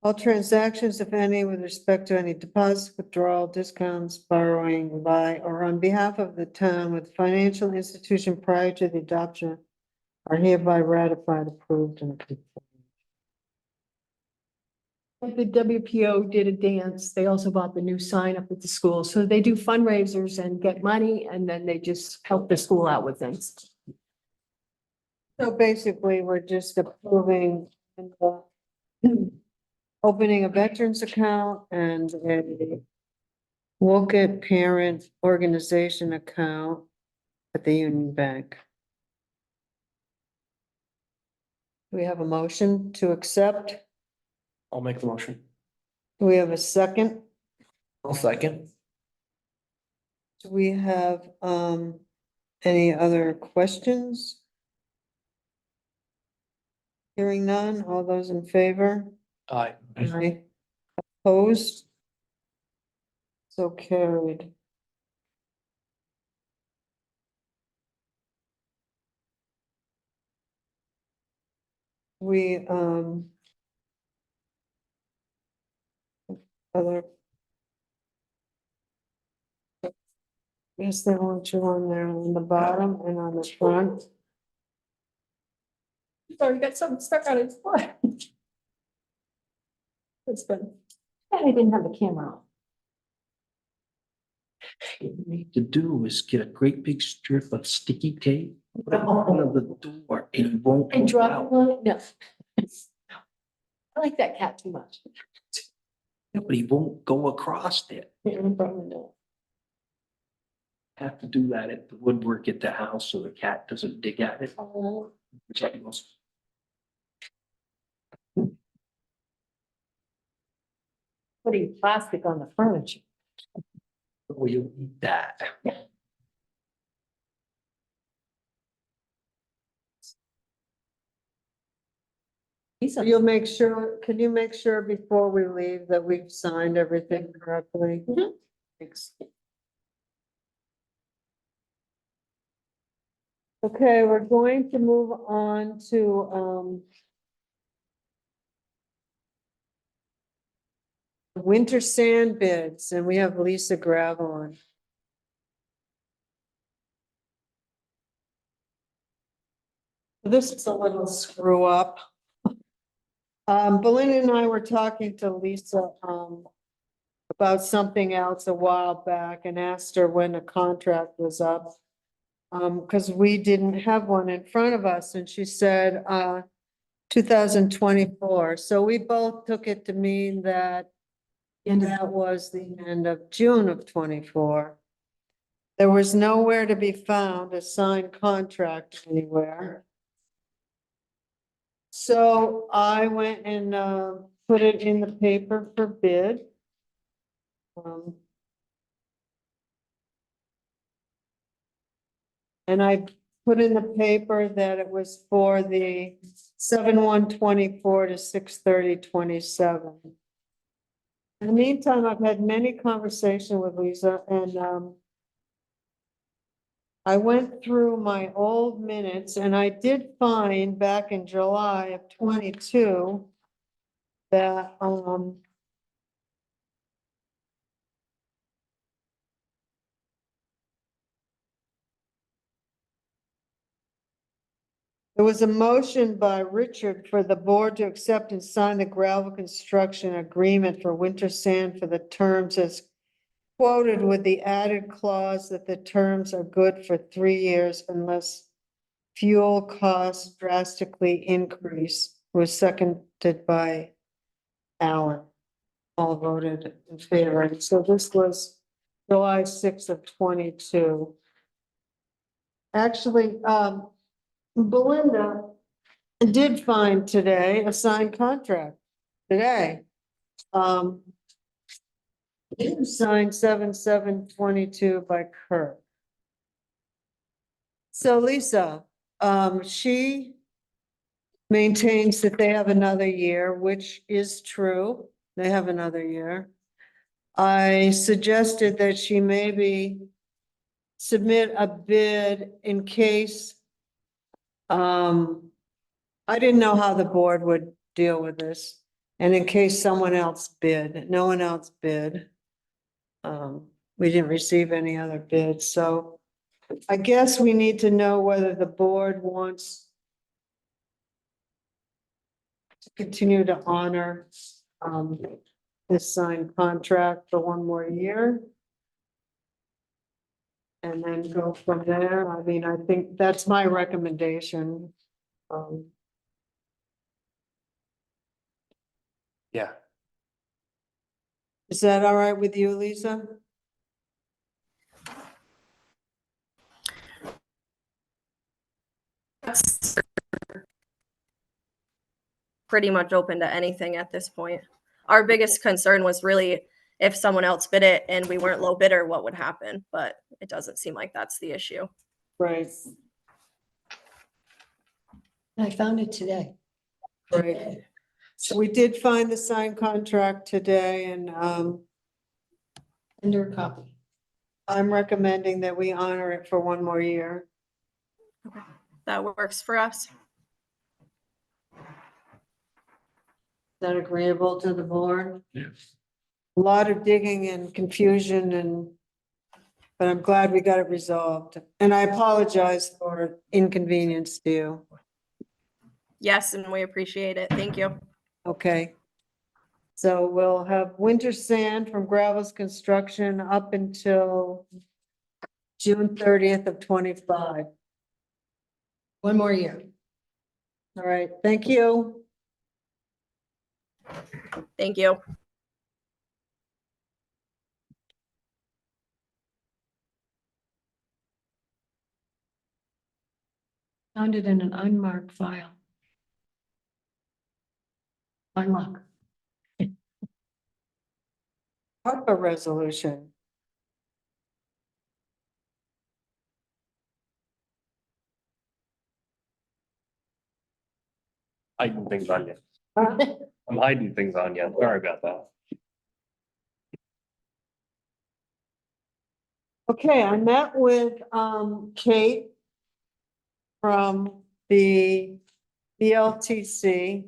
All transactions, if any, with respect to any deposits, withdrawal, discounts, borrowing by or on behalf of the town with financial institution prior to the adoption are hereby ratified, approved, and confirmed. The WPO did a dance. They also bought the new sign up at the school. So they do fundraisers and get money, and then they just help the school out with things. So basically, we're just approving opening a veterans account and a Wolcott Parent Organization account at the Union Bank. Do we have a motion to accept? I'll make the motion. Do we have a second? I'll second. Do we have any other questions? Hearing none, all those in favor? Aye. Aye. Opposed? So carried. We other. Yes, they want you on there on the bottom and on the front. Sorry, got something stuck on its foot. That's fun. And I didn't have the camera on. What you need to do is get a great big strip of sticky tape, put it in front of the door, and it won't. And go drop out. it on it? No. I like that cat too much. But he won't go across it. Have to do that at the woodwork at the house so the cat doesn't dig at it. Putting plastic on the furniture. Oh, you eat that. You'll make sure, can you make sure before we leave that we've signed everything correctly? Thanks. Okay, we're going to move on to, winter sand bids, and we have Lisa Gravel on. This is a little screw up. Belinda and I were talking to Lisa, about something else a while back and asked her when a contract was up. Cause we didn't have one in front of us and she said, 2024. So we both took it to mean that that was the end of June of 24. There was nowhere to be found a signed contract anywhere. So I went and put it in the paper for bid. And I put in the paper that it was for the 7/1/24 to 6/30/27. In the meantime, I've had many conversations with Lisa and I went through my old minutes and I did find back in July of 22 that there was a motion by Richard for the board to accept and sign the gravel construction agreement for winter sand for the terms as quoted with the added clause that the terms are good for 3 years unless fuel costs drastically increase, was seconded by Alan. All voted in favor. And so this was July 6th of 22. Actually, Belinda did find today a signed contract today. Signed 7/7/22 by Kirk. So Lisa, she maintains that they have another year, which is true. They have another year. I suggested that she maybe submit a bid in case I didn't know how the board would deal with this. And in case someone else bid, no one else bid. We didn't receive any other bids, so I guess we need to know whether the board wants to continue to honor this signed contract for 1 more year. And then go from there. I mean, I think that's my recommendation. Yeah, Is that all right with you, Lisa? Pretty much open to anything at this point. Our biggest concern was really if someone else bid it and we weren't low bidder, what would happen? But it doesn't seem like that's the issue. Right, I found it today. right. So we did find the signed contract today and Under a copy. I'm recommending that we honor it for 1 more year. That works for us. Is that agreeable to the board? Yes. A lot of digging and confusion but I'm glad we got it resolved. And I apologize for inconvenience to you. Yes, and we appreciate it. Thank you. Okay. So we'll have winter sand from Gravel's Construction up until June 30th of 25. 1 more year. All right, thank you. Thank you. found it in an unmarked file. Unlock. ARPA resolution. Hiding things on you. Huh? I'm hiding things on you. Sorry about that. Okay, I met with, Kate from the BLTC.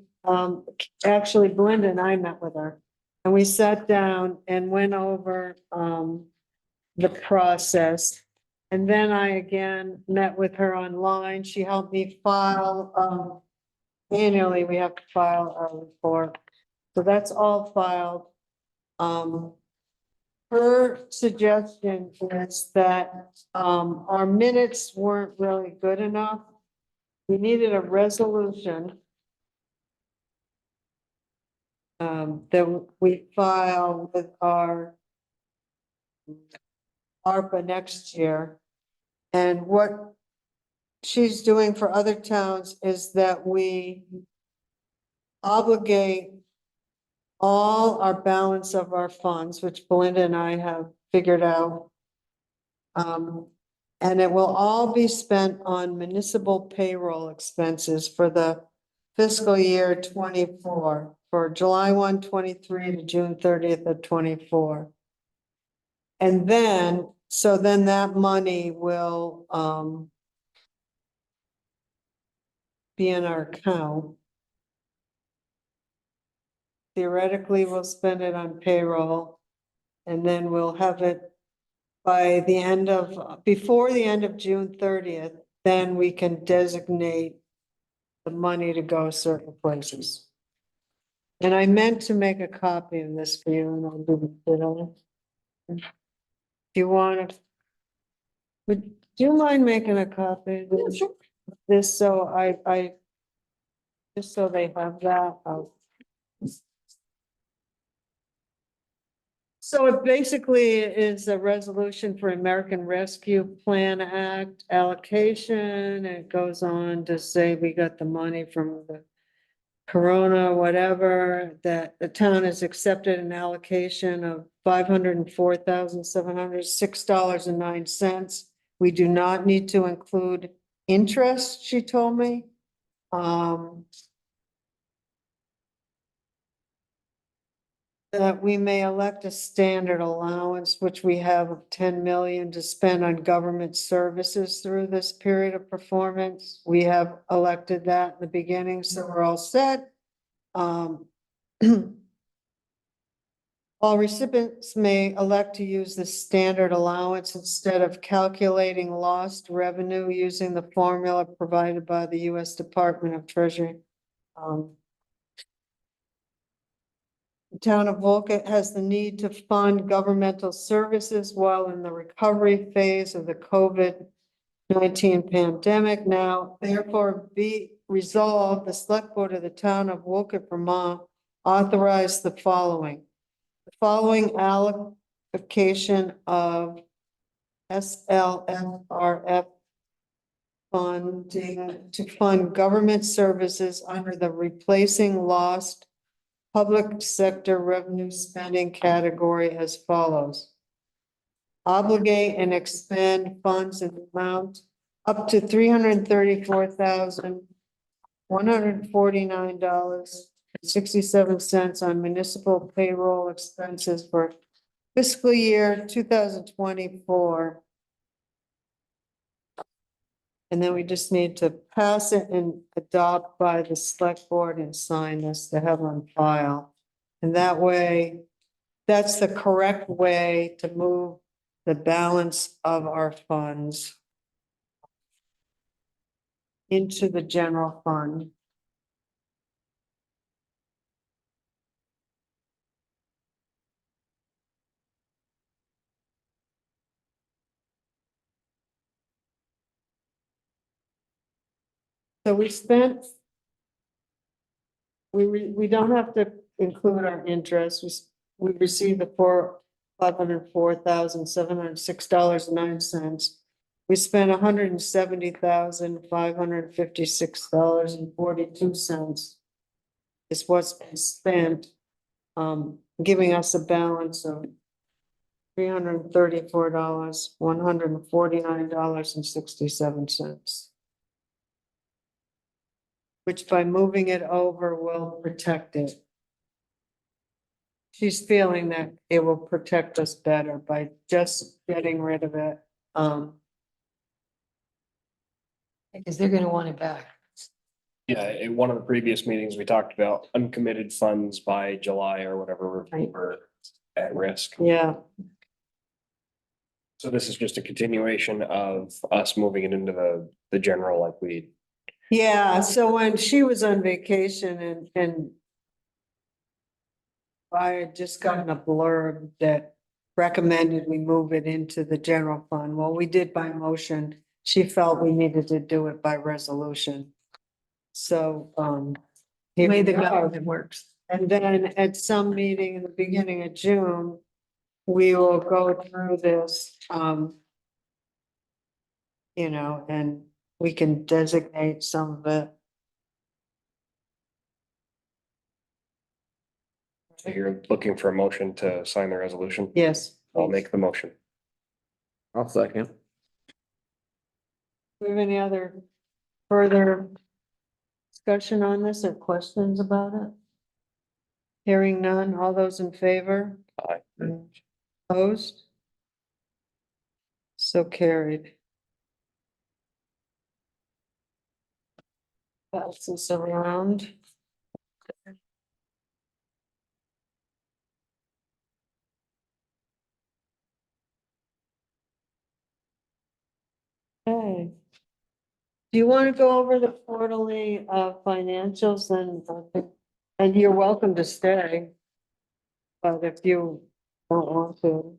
Actually, Belinda and I met with her. And we sat down and went over, the process. And then I again met with her online. She helped me file, annually, we have to file our report. So that's all filed. Her suggestion is that, our minutes weren't really good enough. We needed a resolution. That we file with our ARPA next year. And what she's doing for other towns is that we obligate all our balance of our funds, which Belinda and I have figured out. And it will all be spent on municipal payroll expenses for the fiscal year 24, for July 1, 23 to June 30th of 24. And then, so then that money will, be in our account. Theoretically, we'll spend it on payroll. And then we'll have it by the end of, before the end of June 30th, then we can designate the money to go certain places. And I meant to make a copy of this for you, and I'll do it. Do you want to? Do you mind making a copy of this? This, so I, just so they have that. So it basically is a resolution for American Rescue Plan Act allocation. It goes on to say we got the money from the Corona, whatever, that the town has accepted an allocation of $504,706.09. We do not need to include interest, she told me. That we may elect a standard allowance, which we have of 10 million to spend on government services through this period of performance. We have elected that in the beginning, so we're all set. All recipients may elect to use the standard allowance instead of calculating lost revenue using the formula provided by the U.S. Department of Treasury. The town of Wolcott has the need to fund governmental services while in the recovery phase of the COVID-19 pandemic. Now, therefore, be resolved, the select board of the town of Wolcott, Vermont, authorize the following. The following allocation of SLFRF funding to fund government services under the replacing lost public sector revenue spending category as follows. Obligate and expend funds in the amount up to $334,149.67 on municipal payroll expenses for fiscal year 2024. And then we just need to pass it and adopt by the select board and sign this to have on file. And that way, that's the correct way to move the balance of our funds into the general fund. So we spent, we don't have to include our interest. We received the $504,706.09. we spent $170,556.42. Is what's been spent, giving us a balance of $334, $149.67. Which by moving it over will protect it. She's feeling that it will protect us better by just getting rid of it. Because they're gonna want it back. Yeah, in one of the previous meetings, we talked about uncommitted funds by July or whatever Right. were at risk. Yeah, So this is just a continuation of us moving it into the general like we. yeah, so when she was on vacation and I had just gotten a blurb that recommended we move it into the general fund. Well, we did by motion. She felt we needed to do it by resolution. So, here Way we the are. government works. And then at some meeting in the beginning of June, we will go through this, you know, and we can designate some of it. So you're looking for a motion to sign the resolution? Yes. I'll make the motion. I'll second. Do we have any other further discussion on this or questions about it? Hearing none, all those in favor? Aye. Opposed? So carried. Pass this around. Okay. Do you want to go over the quarterly financials and you're welcome to stay. But if you don't want to.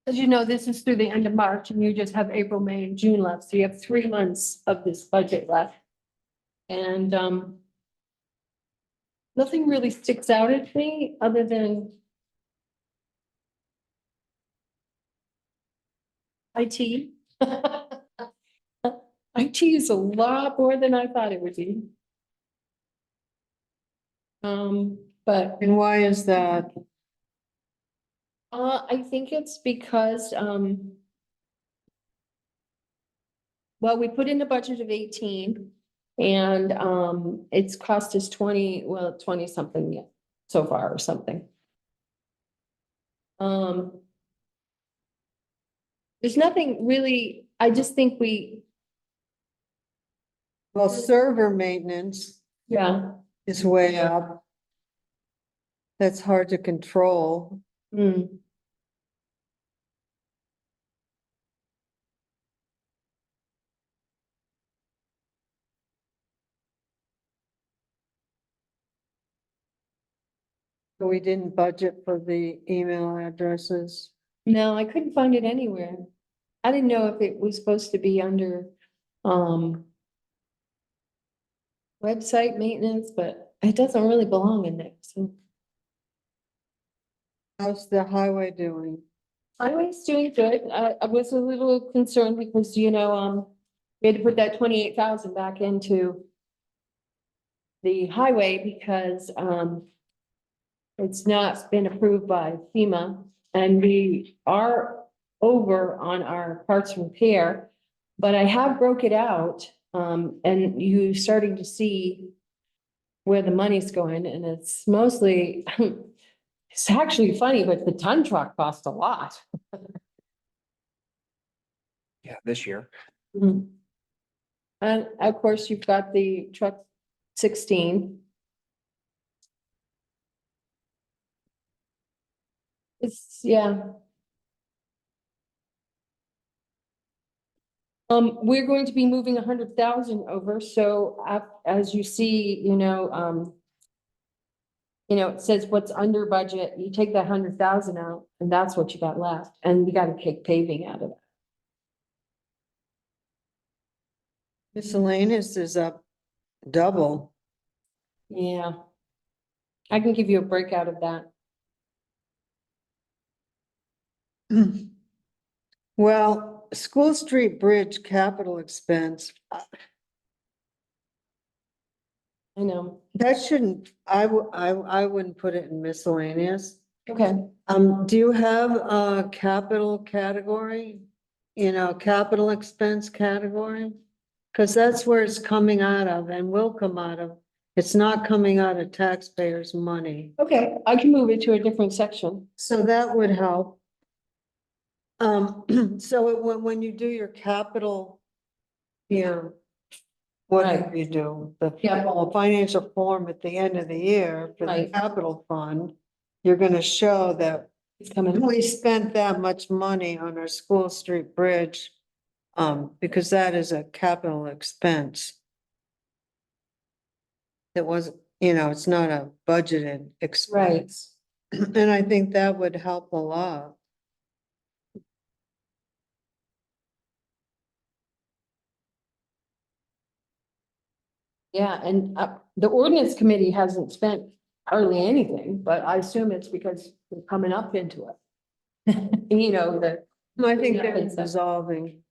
As you know, this is through the end of March and you just have April, May and June left. So you have 3 months of this budget left. And nothing really sticks out at me other than IT. IT is a lot more than I thought it would be. But And why is that? I think it's because well, we put in a budget of 18 and it's cost us 20, well, 20 something so far or something. There's nothing really, I just think Well, server maintenance yeah. is way up. That's hard to control. Mm. We didn't budget for the email addresses. No, I couldn't find it anywhere. I didn't know if it was supposed to be under website maintenance, but it doesn't really belong in there, so. How's the highway doing? Highway's doing good. I was a little concerned because, you know, we had to put that 28,000 back into the highway because, it's not been approved by FEMA and we are over on our parts and repair. But I have broke it out, and you starting to see where the money's going and it's mostly, it's actually funny, but the ton truck cost a lot. Yeah, this year. Mhm. And of course, you've got the truck 16. It's, yeah. We're going to be moving 100,000 over, so as you see, it says what's under budget, you take that 100,000 out, and that's what you got left, and we gotta take paving out of it. Miscellaneous is up double. Yeah. I can give you a breakout of that. Well, School Street Bridge capital expense, I know. that shouldn't, I wouldn't put it in miscellaneous. Okay. Do you have a capital category? You know, capital expense category? Cause that's where it's coming out of and will come out of. It's not coming out of taxpayers' money. Okay, I can move it to a different section. So that would help. So when you do your capital here, what do you do? The financial form at the end of the year for the Right. capital fund, you're gonna show that It's coming. we spent that much money on our School Street Bridge. Because that is a capital expense. It was, you know, it's not a budgeted expense. And I think that would help a lot. Yeah, and the ordinance committee hasn't spent hardly anything, but I assume it's because we're coming up into it. You know, I think Yeah, they're it's a- dissolving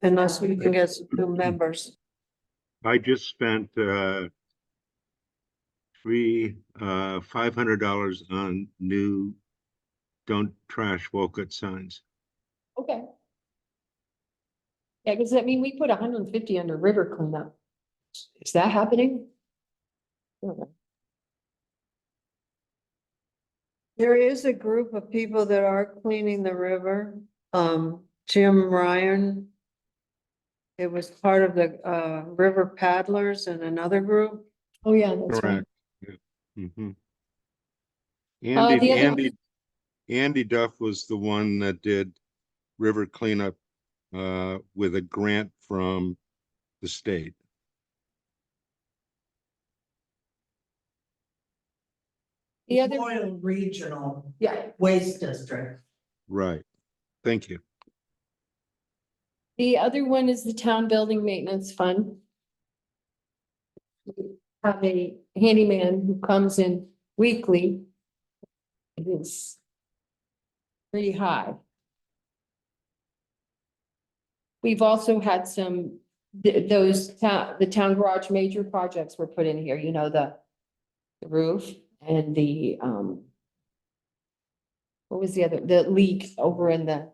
unless we can get some new members. I just spent $500 on new don't trash Wolcott signs. Okay. Yeah, because I mean, we put 150 under river cleanup. Is that happening? Okay. There is a group of people that are cleaning the river. Jim Ryan. It was part of the river paddlers and another group. Oh, yeah, that's right. Correct. Yeah. Mhm. the Andy, other- Andy Duff was the one that did river cleanup with a grant from the state. The other, Royal Regional yeah, Waste District. Right. Thank you. the other one is the town building maintenance fund. We have a handyman who comes in weekly. It is pretty high. We've also had some, the town garage major projects were put in here, you know, the roof and the, what was the other, the leak over in the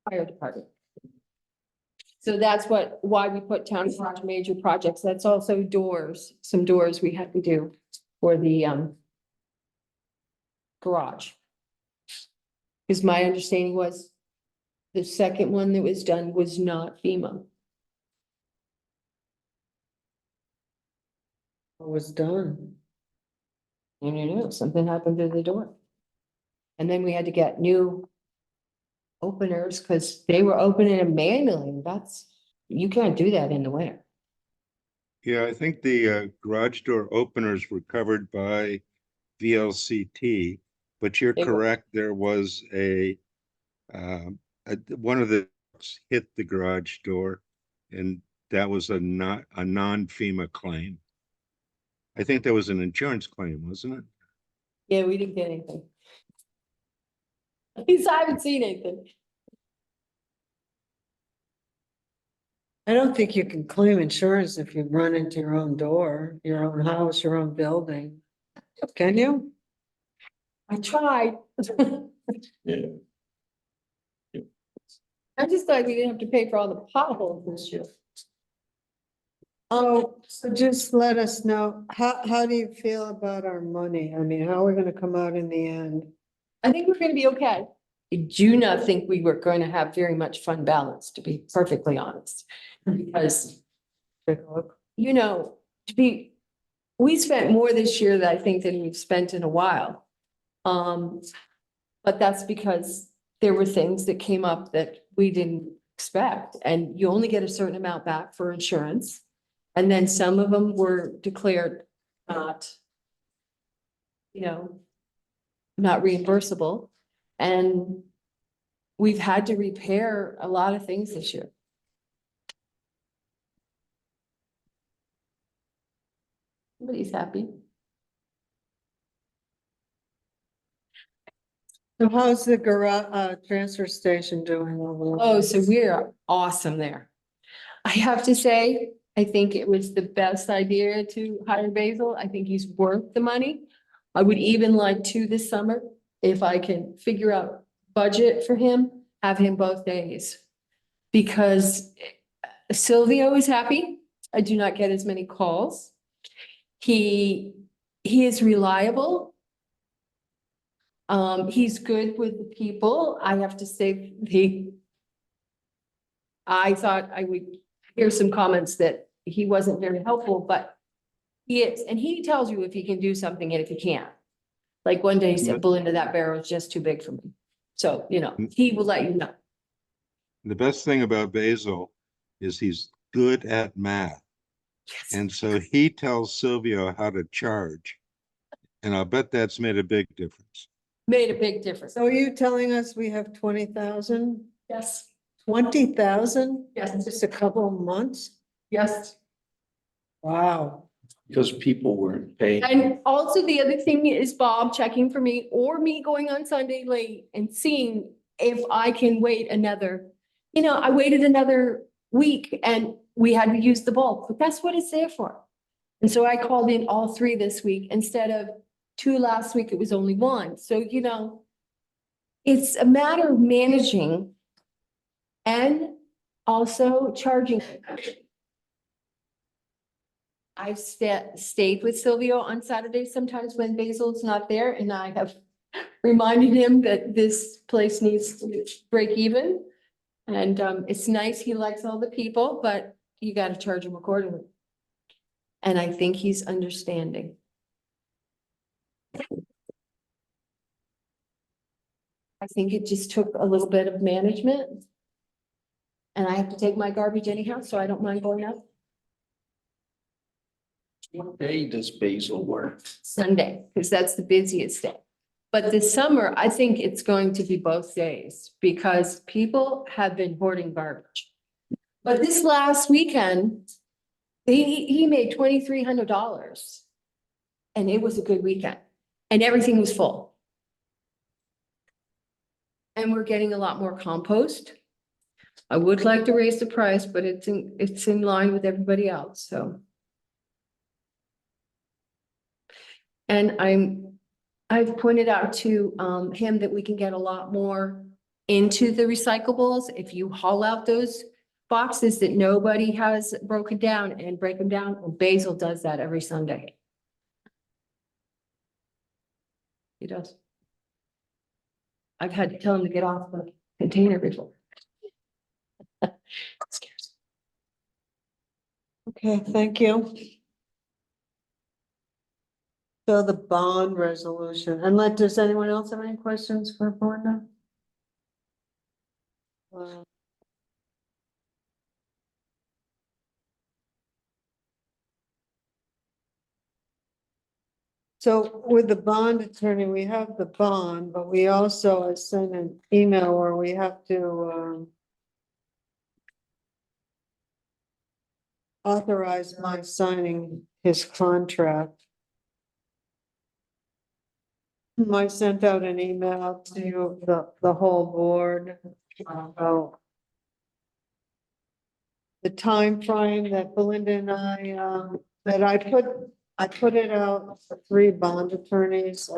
fire department. So that's why we put town garage major projects. That's also doors, some doors we had to do for the, garage. Because my understanding was the second one that was done was not FEMA. It was done. And you know, something happened to the door. And then we had to get new openers because they were opening them manually. You can't do that in the winter. Yeah, I think the garage door openers were covered by VLCT, but you're They were. correct, there was one of the hit the garage door, and that was a non-FEMA claim. I think that was an insurance claim, wasn't it? Yeah, we didn't get anything. At least I haven't seen anything. I don't think you can claim insurance if you run into your own door, your own house, your own building. Can you? I tried. Yeah. I just thought we didn't have to pay for all the potholes this year. Oh, so just let us know, how do you feel about our money? I mean, how are we gonna come out in the end? I think we're gonna be okay. I do not think we were going to have very much fund balance, to be perfectly honest. Because, Take a look. you know, we spent more this year than I think than we've spent in a while. But that's because there were things that came up that we didn't expect, and you only get a certain amount back for insurance. And then some of them were declared not, you know, not reimbursable. And we've had to repair a lot of things this year. Everybody's happy. So how's the transfer station doing over there? Oh, so we're awesome there. I have to say, I think it was the best idea to hire Basil. I think he's worth the money. I would even like to this summer, if I can figure out budget for him, have him both days. Because Silvio is happy. I do not get as many calls. He is reliable. He's good with the people. I have to say, I thought I would hear some comments that he wasn't very helpful, but he is, and he tells you if he can do something and if he can't. Like one day he said, Belinda, that barrel is just too big for me. So, he will let you know. The best thing about Basil is he's good at math. And so he tells Silvio how to charge. And I'll bet that's made a big difference. Made a big difference. So are you telling us we have 20,000? Yes, 20,000? yes, Just a couple of months? yes. Wow. Because people weren't paying. And also the other thing is Bob checking for me or me going on Sunday late and seeing if I can wait another, I waited another week and we had to use the bulb, but that's what it's there for. And so I called in all 3 this week instead of 2 last week. It was only 1. So, it's a matter of managing and also charging. I've stayed with Silvio on Saturdays sometimes when Basil's not there, and I have reminded him that this place needs to break even. And it's nice, he likes all the people, but you gotta charge him accordingly. And I think he's understanding. I think it just took a little bit of management. And I have to take my garbage anyhow, so I don't mind going out What day does Basil work? Sunday, because that's the busiest day. But this summer, I think it's going to be both days because people have been hoarding garbage. But this last weekend, he made $2,300. And it was a good weekend and everything was full. And we're getting a lot more compost. I would like to raise the price, but it's in line with everybody else, so. And I've pointed out to him that we can get a lot more into the recyclables if you haul out those boxes that nobody has broken down and break them down. Well, Basil does that every Sunday. He does. I've had to tell him to get off the container before. Scares Okay, thank you. So the bond resolution, does anyone else have any questions for Belinda? So with the bond attorney, we have the bond, but we also sent an email where we have to authorize my signing his contract. I sent out an email to the whole board about the time frame that Belinda and I, that I put it out for 3 bond attorneys,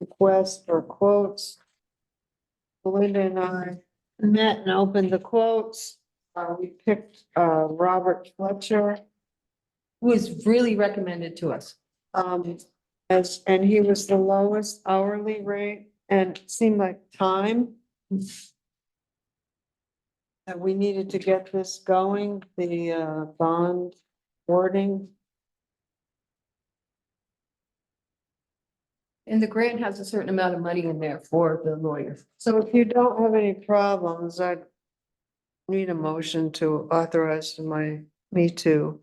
request for quotes. Belinda and I met and opened the quotes. We picked, Robert Fletcher. Who was really recommended to us. And he was the lowest hourly rate and it seemed like time. That we needed to get this going, the bond wording. And the grant has a certain amount of money in there for the lawyer. So if you don't have any problems, I need a motion to authorize me to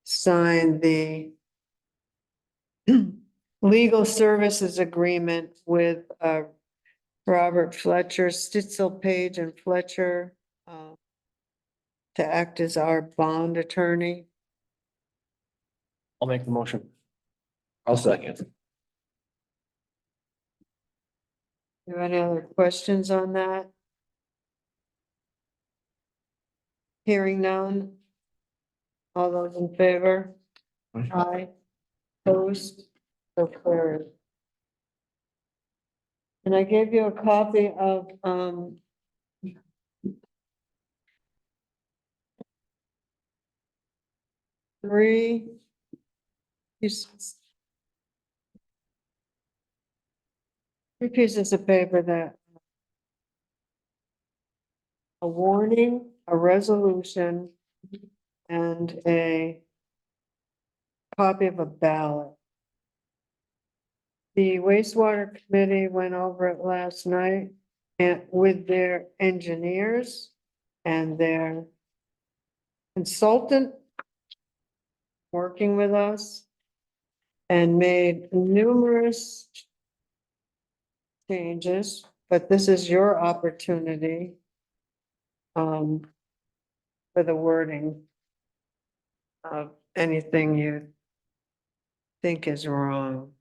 sign the legal services agreement with Robert Fletcher, Stitzel, Page and Fletcher to act as our bond attorney. I'll make the motion. I'll second. Do you have any other questions on that? Hearing none. All those in favor? Aye. Opposed? So carried. And I gave you a copy of, three pieces. Three pieces of paper that a warning, a resolution, and a copy of a ballot. The wastewater committee went over it last night and with their engineers and their consultant working with us and made numerous changes, but this is your opportunity for the wording of anything you think is wrong.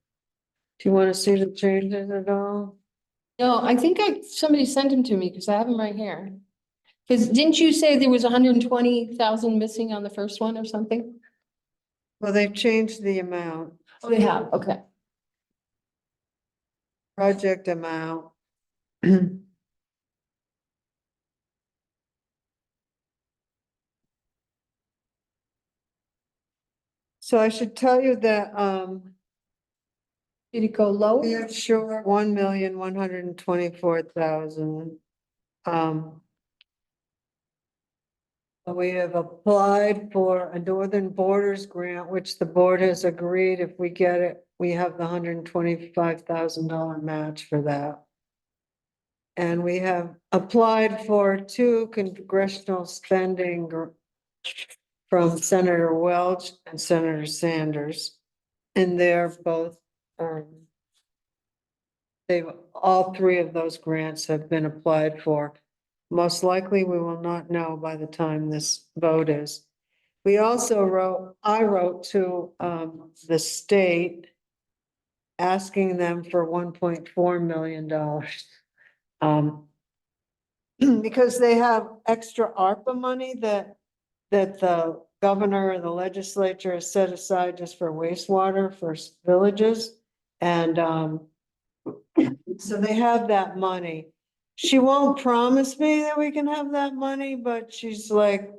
Do you want to see the changes at all? No, I think somebody sent them to me because I have them right here. Because didn't you say there was 120,000 missing on the first one or something? Well, they've changed the amount, Oh, they have, okay. project amount. So I should tell you that, Did it go low? we are sure 1,124,000. We have applied for a Northern Borders grant, which the board has agreed if we get it, we have the $125,000 match for that. And we have applied for 2 congressional spending from Senator Welch and Senator Sanders. And they're both, all 3 of those grants have been applied for. Most likely, we will not know by the time this vote is. We also I wrote to the state asking them for $1.4 million. Because they have extra ARPA money that the governor and the legislature has set aside just for wastewater for villages. And so they have that money. She won't promise me that we can have that money, but she's like,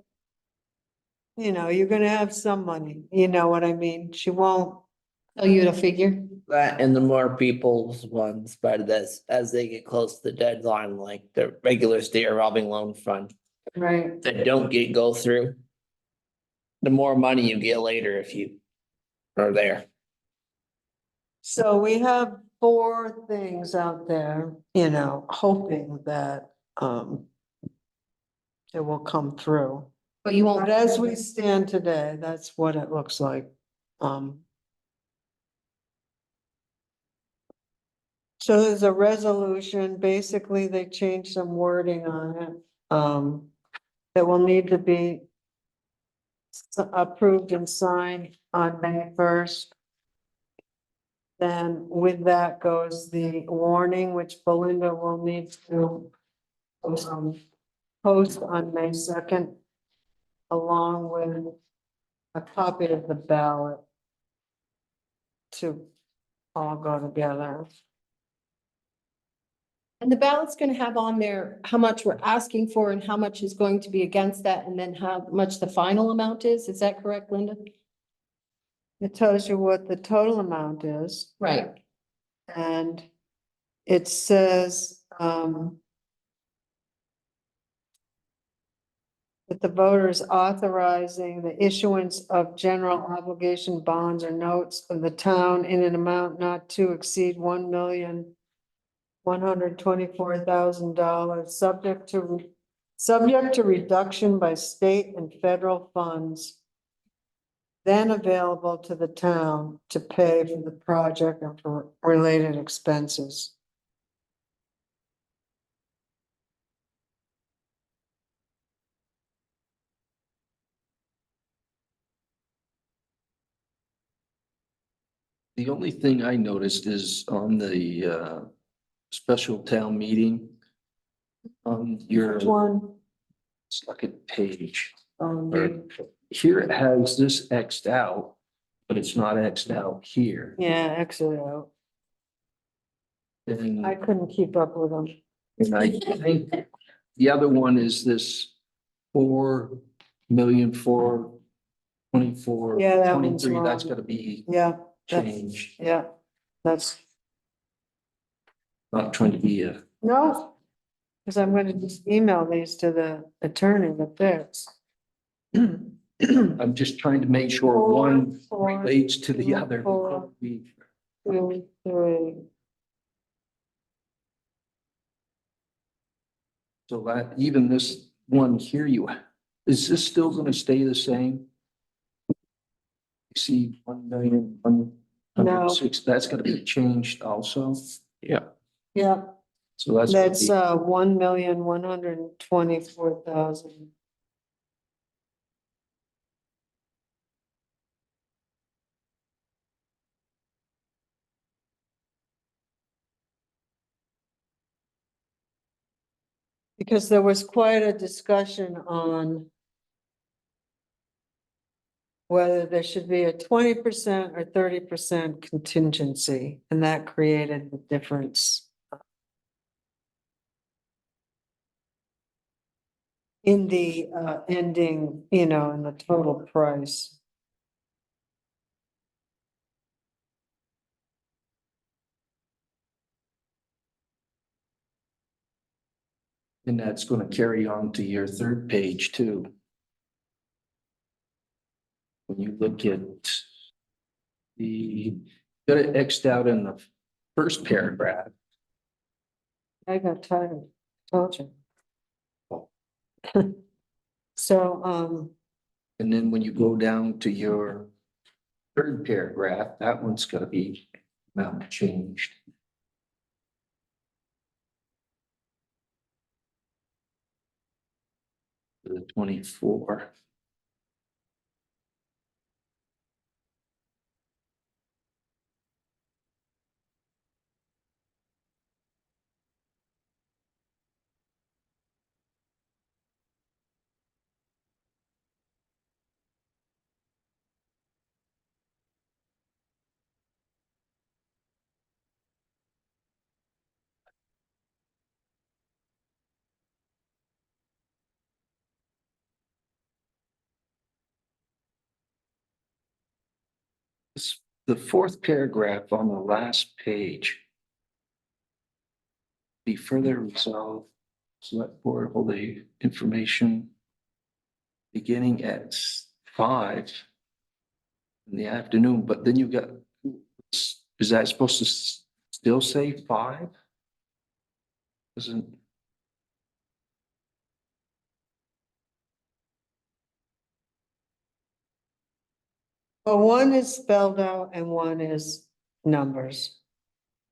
you're gonna have some money, you know what I mean? She won't. Tell you to figure. That and the more people's ones, but this, as they get close to the deadline, like the regular state revolving loan fund Right. that don't go through. The more money you get later if you are there. So we have 4 things out there, hoping that it will come through. But you won't. But as we stand today, that's what it looks like. So there's a resolution, basically they changed some wording on it, that will need to be approved and signed on May 1st. Then with that goes the warning, which Belinda will need to post on May 2nd, along with a copy of the ballot to all go together. And the ballot's gonna have on there how much we're asking for and how much is going to be against that, and then how much the final amount is. Is that correct, Linda? It tells you what the total amount is, Right. and it says, that the voters authorizing the issuance of general obligation bonds or notes of the town in an amount not to exceed $1,124,000, subject to reduction by state and federal funds then available to the town to pay for the project and for related expenses. The only thing I noticed is on the special town meeting. On your Which one? second page, The- here it has this Xed out, but it's not Xed out here. Yeah, exit out. And I couldn't keep up with them. and I think the other one is this 4,424,000. Yeah, that one's 23. That's wrong. gotta be Yeah, that's, changed, yeah, that's, not trying to be a, no. Cause I'm gonna just email these to the attorney to fix. I'm just trying to make sure one Four, relates to the two, other. four. 2, 3. So that even this one here, is this still gonna stay the same? See, 1,106,000, that's gonna be changed also. Yeah. Yeah, So that's. gonna that's be- 1,124,000. Because there was quite a discussion on whether there should be a 20% or 30% contingency, and that created the difference. In the ending, in the total price. And that's gonna carry on to your third page too. When you look at got it Xed out in the first paragraph. I got tired, told you. So, And then when you go down to your third paragraph, that one's gonna be amount changed. To the 24. The fourth paragraph on the last page. Be further resolved, select board hold the information. Beginning at 5. In the afternoon, but then you got, is that supposed to still say 5? Isn't, well, one is spelled out and one is numbers.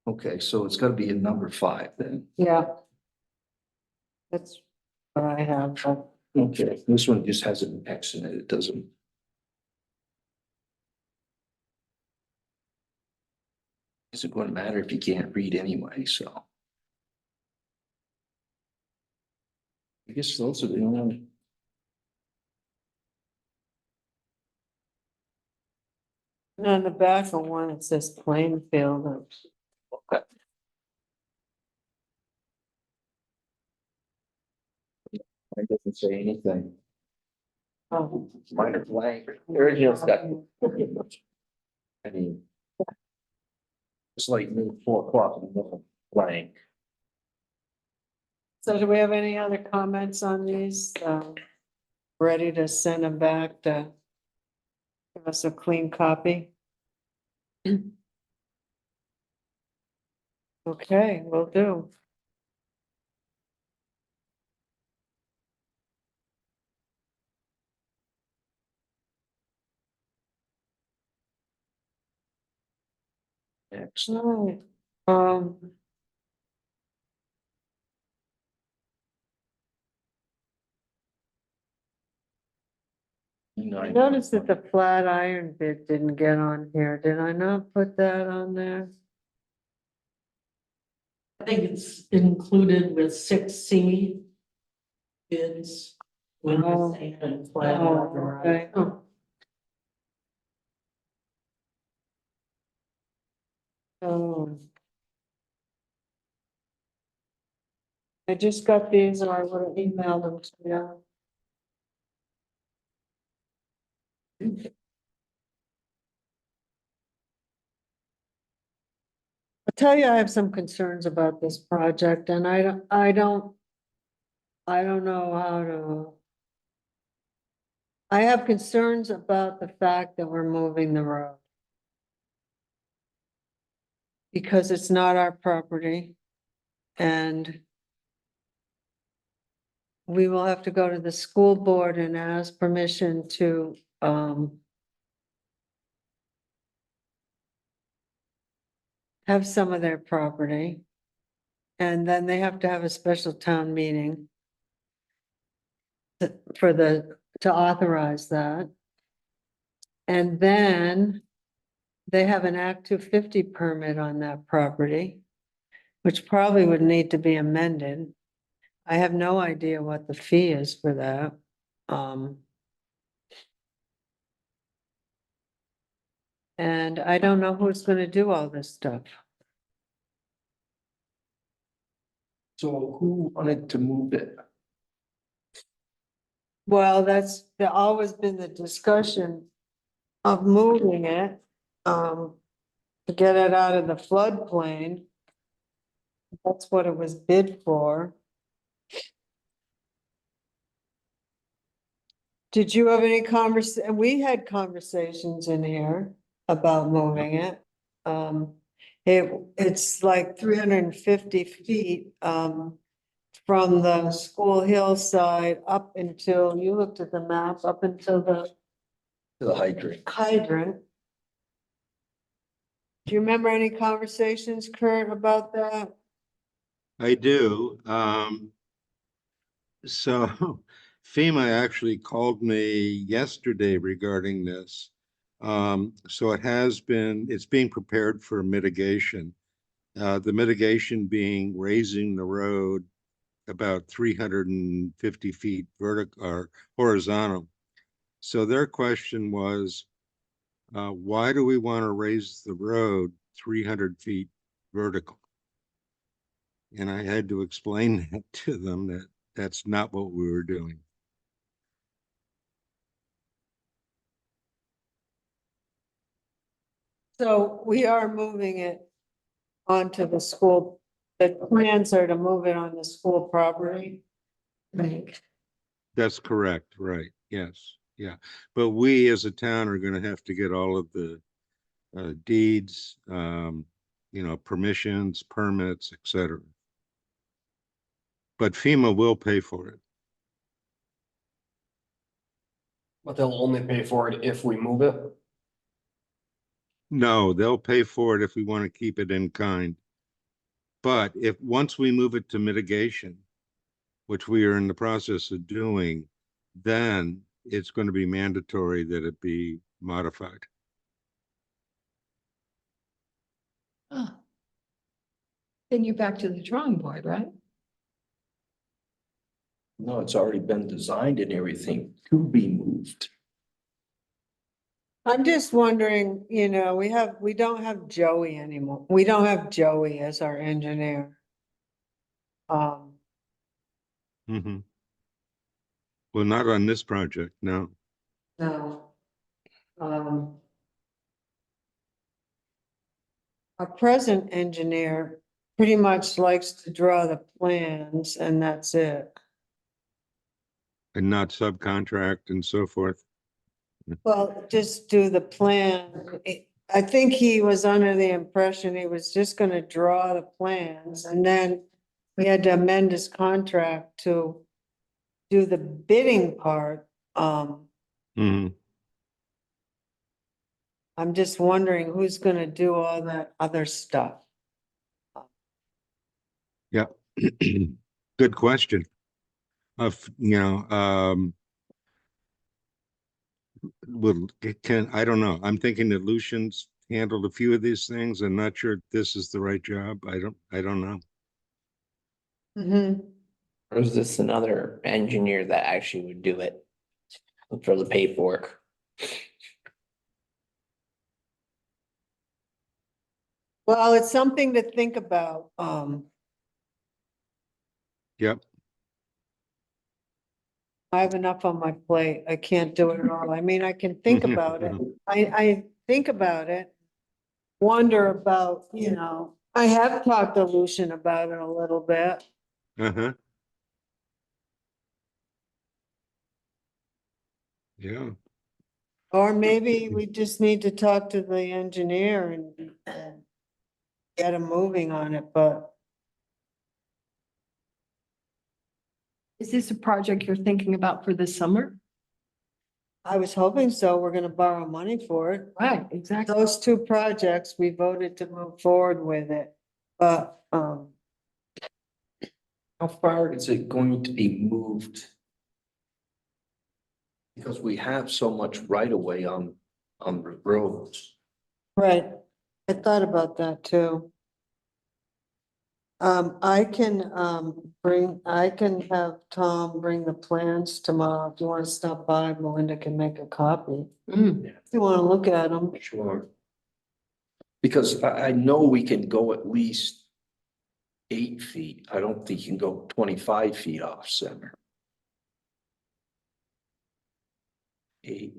okay, so it's gotta be a number 5 then. Yeah. That's what I have, but Okay, this one just has an X in it, it doesn't. Isn't gonna matter if you can't read anyway, so. I guess those are the only. on the back of one, it says Plainfield. It doesn't say anything. Oh. Minor blank. The original's got. I mean. It's like noon, 4 o'clock in the morning, blank. So do we have any other comments on these? Ready to send them back to give us a clean copy? Okay, will do. Next. Right. Um. I noticed that the flat iron bid didn't get on here. Did I not put that on there? I think it's included with 6C bids. When Oh. the sand and flat Oh, are okay. right. Oh, Oh. I just got these and I would have emailed them to you. I'll tell you, I have some concerns about this project and I don't know how to. I have concerns about the fact that we're moving the road. Because it's not our property. And we will have to go to the school board and ask permission to, have some of their property. And then they have to have a special town meeting to authorize that. And then they have an Act 250 permit on that property, which probably would need to be amended. I have no idea what the fee is for that. And I don't know who's gonna do all this stuff. So who wanted to move it? Well, that's always been the discussion of moving it, to get it out of the floodplain. That's what it was bid for. Did you have any we had conversations in here about moving it. It's like 350 feet, from the school hillside up until, you looked at the map, up until the The hydrant. hydrant. Do you remember any conversations, Kurt, about that? I do. So FEMA actually called me yesterday regarding this. So it's being prepared for mitigation. The mitigation being raising the road about 350 feet vertical or horizontal. So their question was, why do we want to raise the road 300 feet vertical? And I had to explain that to them that that's not what we were doing. So we are moving it onto the school, the plans are to move it on the school property. Right. That's correct, right? Yes, yeah. But we as a town are going to have to get all of the deeds, permissions, permits, etc. But FEMA will pay for it. But they'll only pay for it if we move it. No, they'll pay for it if we want to keep it in kind. But once we move it to mitigation, which we are in the process of doing, then it's going to be mandatory that it be modified. Ah. Then you're back to the drawing board, right? No, it's already been designed and everything to be moved. I'm just wondering, we don't have Joey anymore. We don't have Joey as our engineer. Mhm. Well, not on this project, no. No. Our present engineer pretty much likes to draw the plans and that's it. And not subcontract and so forth. Well, just do the plan. I think he was under the impression he was just gonna draw the plans and then we had to amend his contract to do the bidding part. Mhm. I'm just wondering who's gonna do all that other stuff. Yeah. Good question. I don't know. I'm thinking that Lucian's handled a few of these things. I'm not sure if this is the right job. I don't know. Mhm. Or is this another engineer that actually would do it for the paperwork? Well, it's something to think about. Yep. I have enough on my plate. I can't do it all. I mean, I can think about it. I think about it. Wonder about, I have talked to Lucian about it a little bit. Uh-huh. Yeah. Or maybe we just need to talk to the engineer and get him moving on it, but Is this a project you're thinking about for this summer? I was hoping so. We're gonna borrow money for it. Right, exactly. Those two projects, we voted to move forward with it, but, How far is it going to be moved? Because we have so much right of way on the roads. right, I thought about that too. I can, I can have Tom bring the plans tomorrow. If you wanna stop by, Melinda can make a copy. Mm. If you wanna look at them. Sure. Because I know we can go at least 8 feet. I don't think you can go 25 feet off center. 8.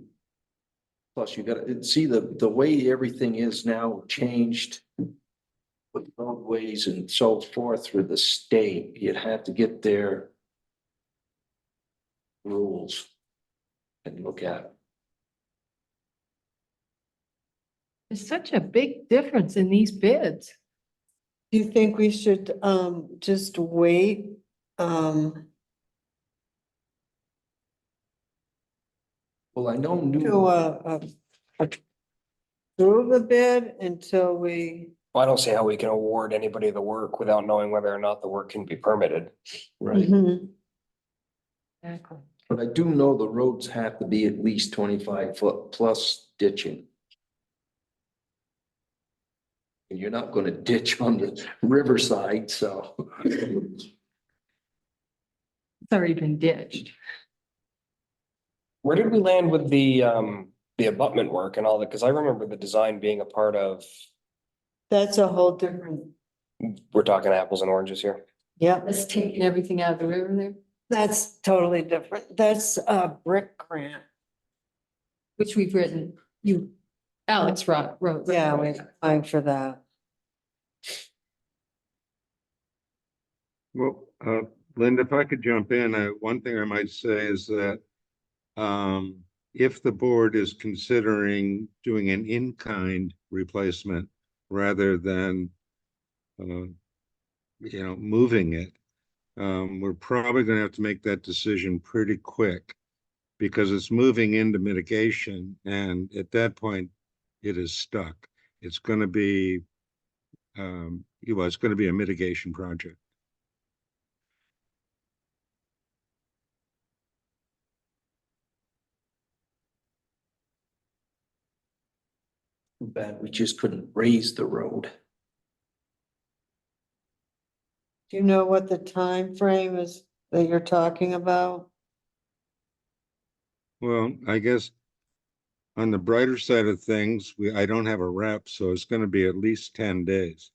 Plus you gotta see the way everything is now changed. With roadways and so forth through the state, you'd have to get their rules and look at. There's such a big difference in these bids. Do you think we should, just wait? Well, I know To, new, approve the bid until we, Well, I don't see how we can award anybody the work without knowing whether or not the work can be permitted. right? Mhm. Exactly. But I do know the roads have to be at least 25 foot plus ditching. And you're not gonna ditch on the riverside, so. It's already been ditched. Where did we land with the abutment work and all that? Cause I remember the design being a part of, That's a whole different, we're talking apples and oranges here. yeah, That's taking everything out of the river there, that's totally different. That's a brick grant. which we've written, Alex wrote. Yeah, we applied for that. Well, Linda, if I could jump in, one thing I might say is that if the board is considering doing an in-kind replacement rather than moving it, we're probably gonna have to make that decision pretty quick because it's moving into mitigation, and at that point, it is stuck. It's gonna be it's gonna be a mitigation project. Too bad we just couldn't raise the road. Do you know what the time frame is that you're talking about? Well, I guess on the brighter side of things, I don't have a rep, so it's gonna be at least 10 days.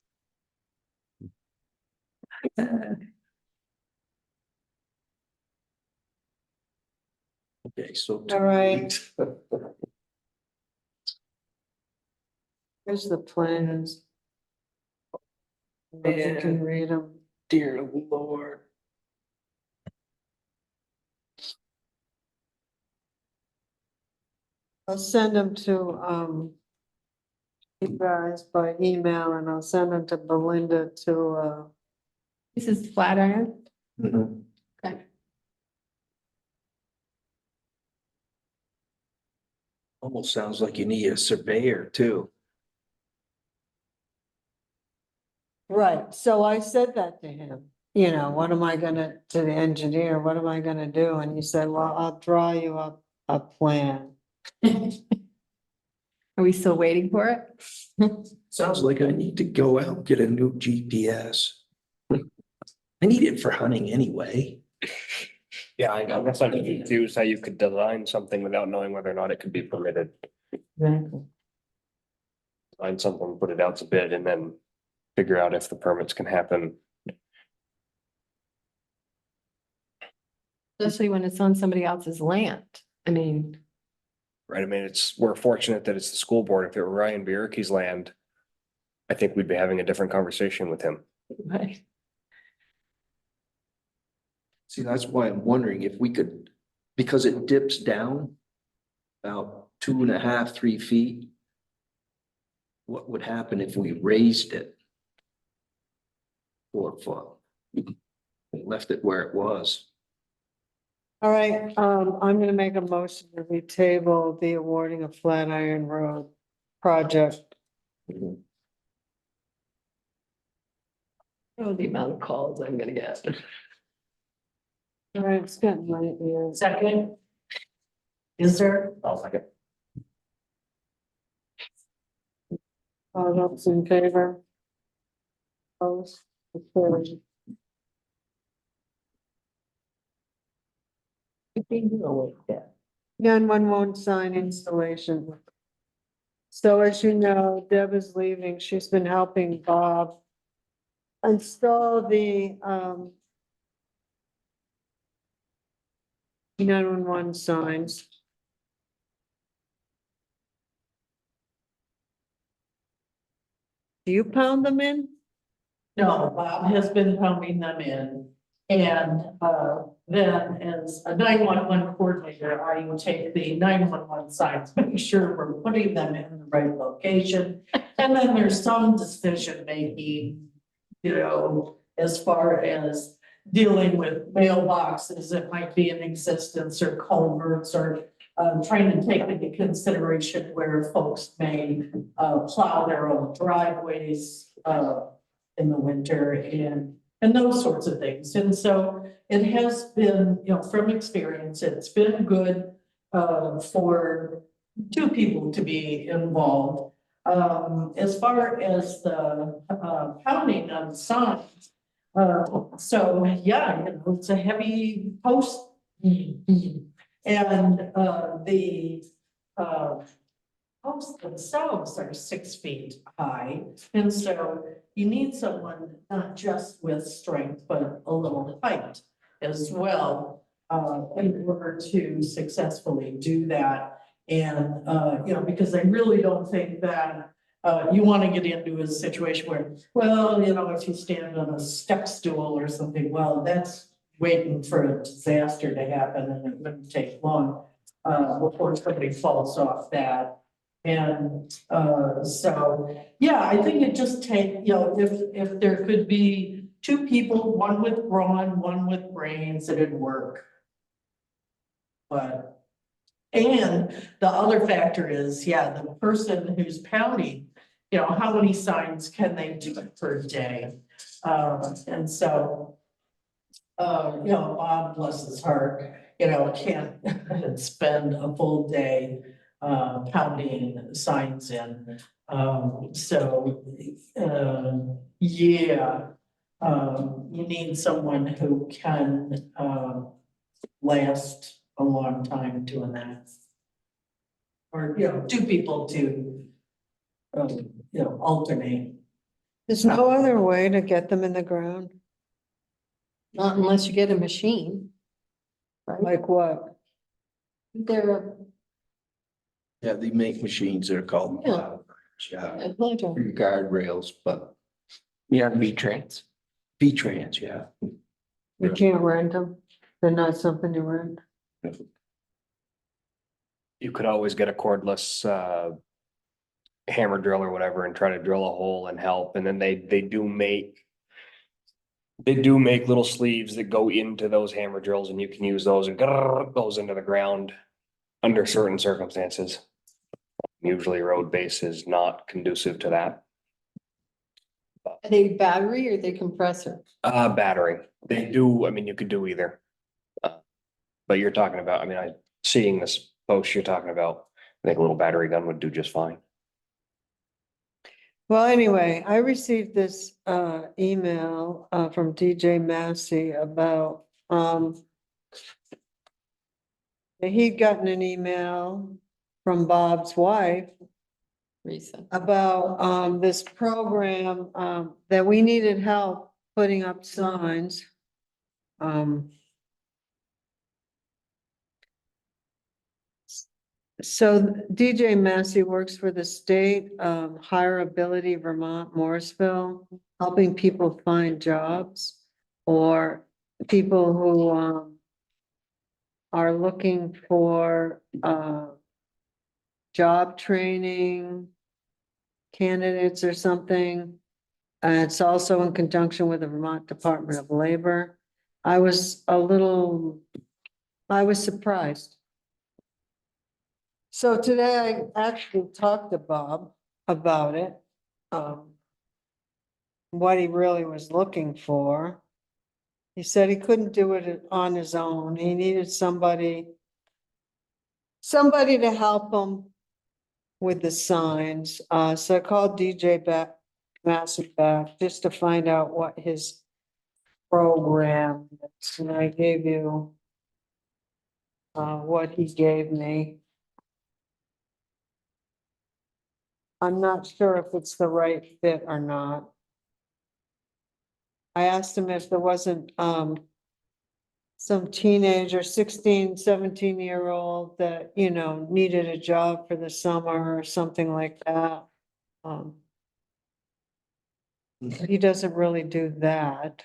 Okay, so. All right. Here's the plans. If you can read them. Dear Lord. I'll send them to, you guys by email, and I'll send them to Belinda to, This is Flatiron. Mhm. Okay. Almost sounds like you need a surveyor too. right, so I said that to him. What am I gonna, to the engineer, what am I gonna do? And he said, well, I'll draw you up a plan. Are we still waiting for it? Sounds like I need to go out and get a new GPS. I need it for hunting anyway. Yeah, I guess I'm confused how you could design something without knowing whether or not it could be permitted. Exactly. Find something, put it out to bid and then figure out if the permits can happen. Especially when it's on somebody else's land. I mean, Right, I mean, we're fortunate that it's the school board. If it were Ryan Bierke's land, I think we'd be having a different conversation with him. right. See, that's why I'm wondering if we could, because it dips down about 2.5, 3 feet. What would happen if we raised it 4 foot? And left it where it was. All right, I'm gonna make a motion to retable the awarding of Flatiron Road project. Oh, the amount of calls I'm gonna get. All right, it's getting late here. Second? Is there? I'll second. All those in favor? Opposed? Carried. 911 sign installation. So as you know, Deb is leaving. She's been helping Bob install the 911 signs. Do you pound them in? No, Bob has been pounding them in. And then as a 911 coordinator, I will take the 911 signs, make sure we're putting them in the right location. And then there's some decision making, you know, as far as dealing with mailboxes that might be in existence or culverts or trying to take into consideration where folks may plow their own driveways in the winter and those sorts of things. And so it has been, you know, from experience, it's been good for two people to be involved. As far as the pounding of signs, so yeah, you know, it's a heavy post. And the posts themselves are 6 feet high. And so you need someone not just with strength, but a little height as well, in order to successfully do that. And, you know, because I really don't think that you want to get into a situation where, well, you know, if you stand on a step stool or something, well, that's waiting for a disaster to happen and it wouldn't take long before somebody falls off that. And so, yeah, I think it just take, you know, if there could be two people, one with brawn, one with brains, it'd work. But, and the other factor is, yeah, the person who's pounding, you know, how many signs can they do per day? And so, you know, Bob, bless his heart, you know, can't spend a full day pounding signs in. So, yeah, you need someone who can last a long time doing that. Or, you know, two people to, you know, alternate. There's no other way to get them in the ground? Not unless you get a machine. Right? Like what? They're Yeah, they make machines that are called. Yeah. Yeah, a pleasure. guardrails, but Yeah, V-Trans. V-Trans, yeah. You can't rent them? They're not something you rent? You could always get a cordless hammer drill or whatever and try to drill a hole and help. And then they do make little sleeves that go into those hammer drills and you can use those and goes into the ground under certain circumstances. Usually road base is not conducive to that. Are they battery or are they compressor? Battery, they do, I mean, you could do either. But you're talking about, I mean, seeing this post, you're talking about I think a little battery gun would do just fine. Well, anyway, I received this email from DJ Massey about he'd gotten an email from Bob's wife Recent. about this program that we needed help putting up signs. So DJ Massey works for the state, Higher Ability Vermont, Morrisville, helping people find jobs or people who are looking for job training candidates or something. It's also in conjunction with the Vermont Department of Labor. I was surprised. So today I actually talked to Bob about it. What he really was looking for. He said he couldn't do it on his own. He needed somebody to help him with the signs. So I called DJ Massey back just to find out what his program is. And I gave you what he gave me. I'm not sure if it's the right fit or not. I asked him if there wasn't some teenager, 16, 17-year-old that, you know, needed a job for the summer or something like that. He doesn't really do that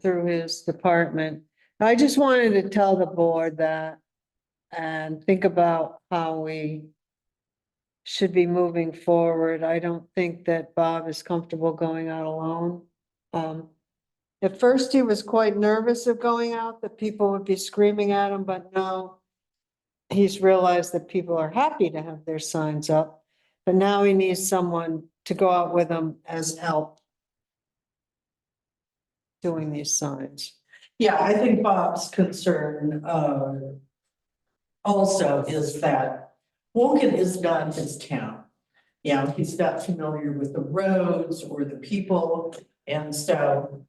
through his department. I just wanted to tell the board that and think about how we should be moving forward. I don't think that Bob is comfortable going out alone. At first, he was quite nervous of going out, that people would be screaming at him, but now he's realized that people are happy to have their signs up. But now he needs someone to go out with him as help doing these signs. Yeah, I think Bob's concern also is that Wolcott is not his town. You know, he's not familiar with the roads or the people, and so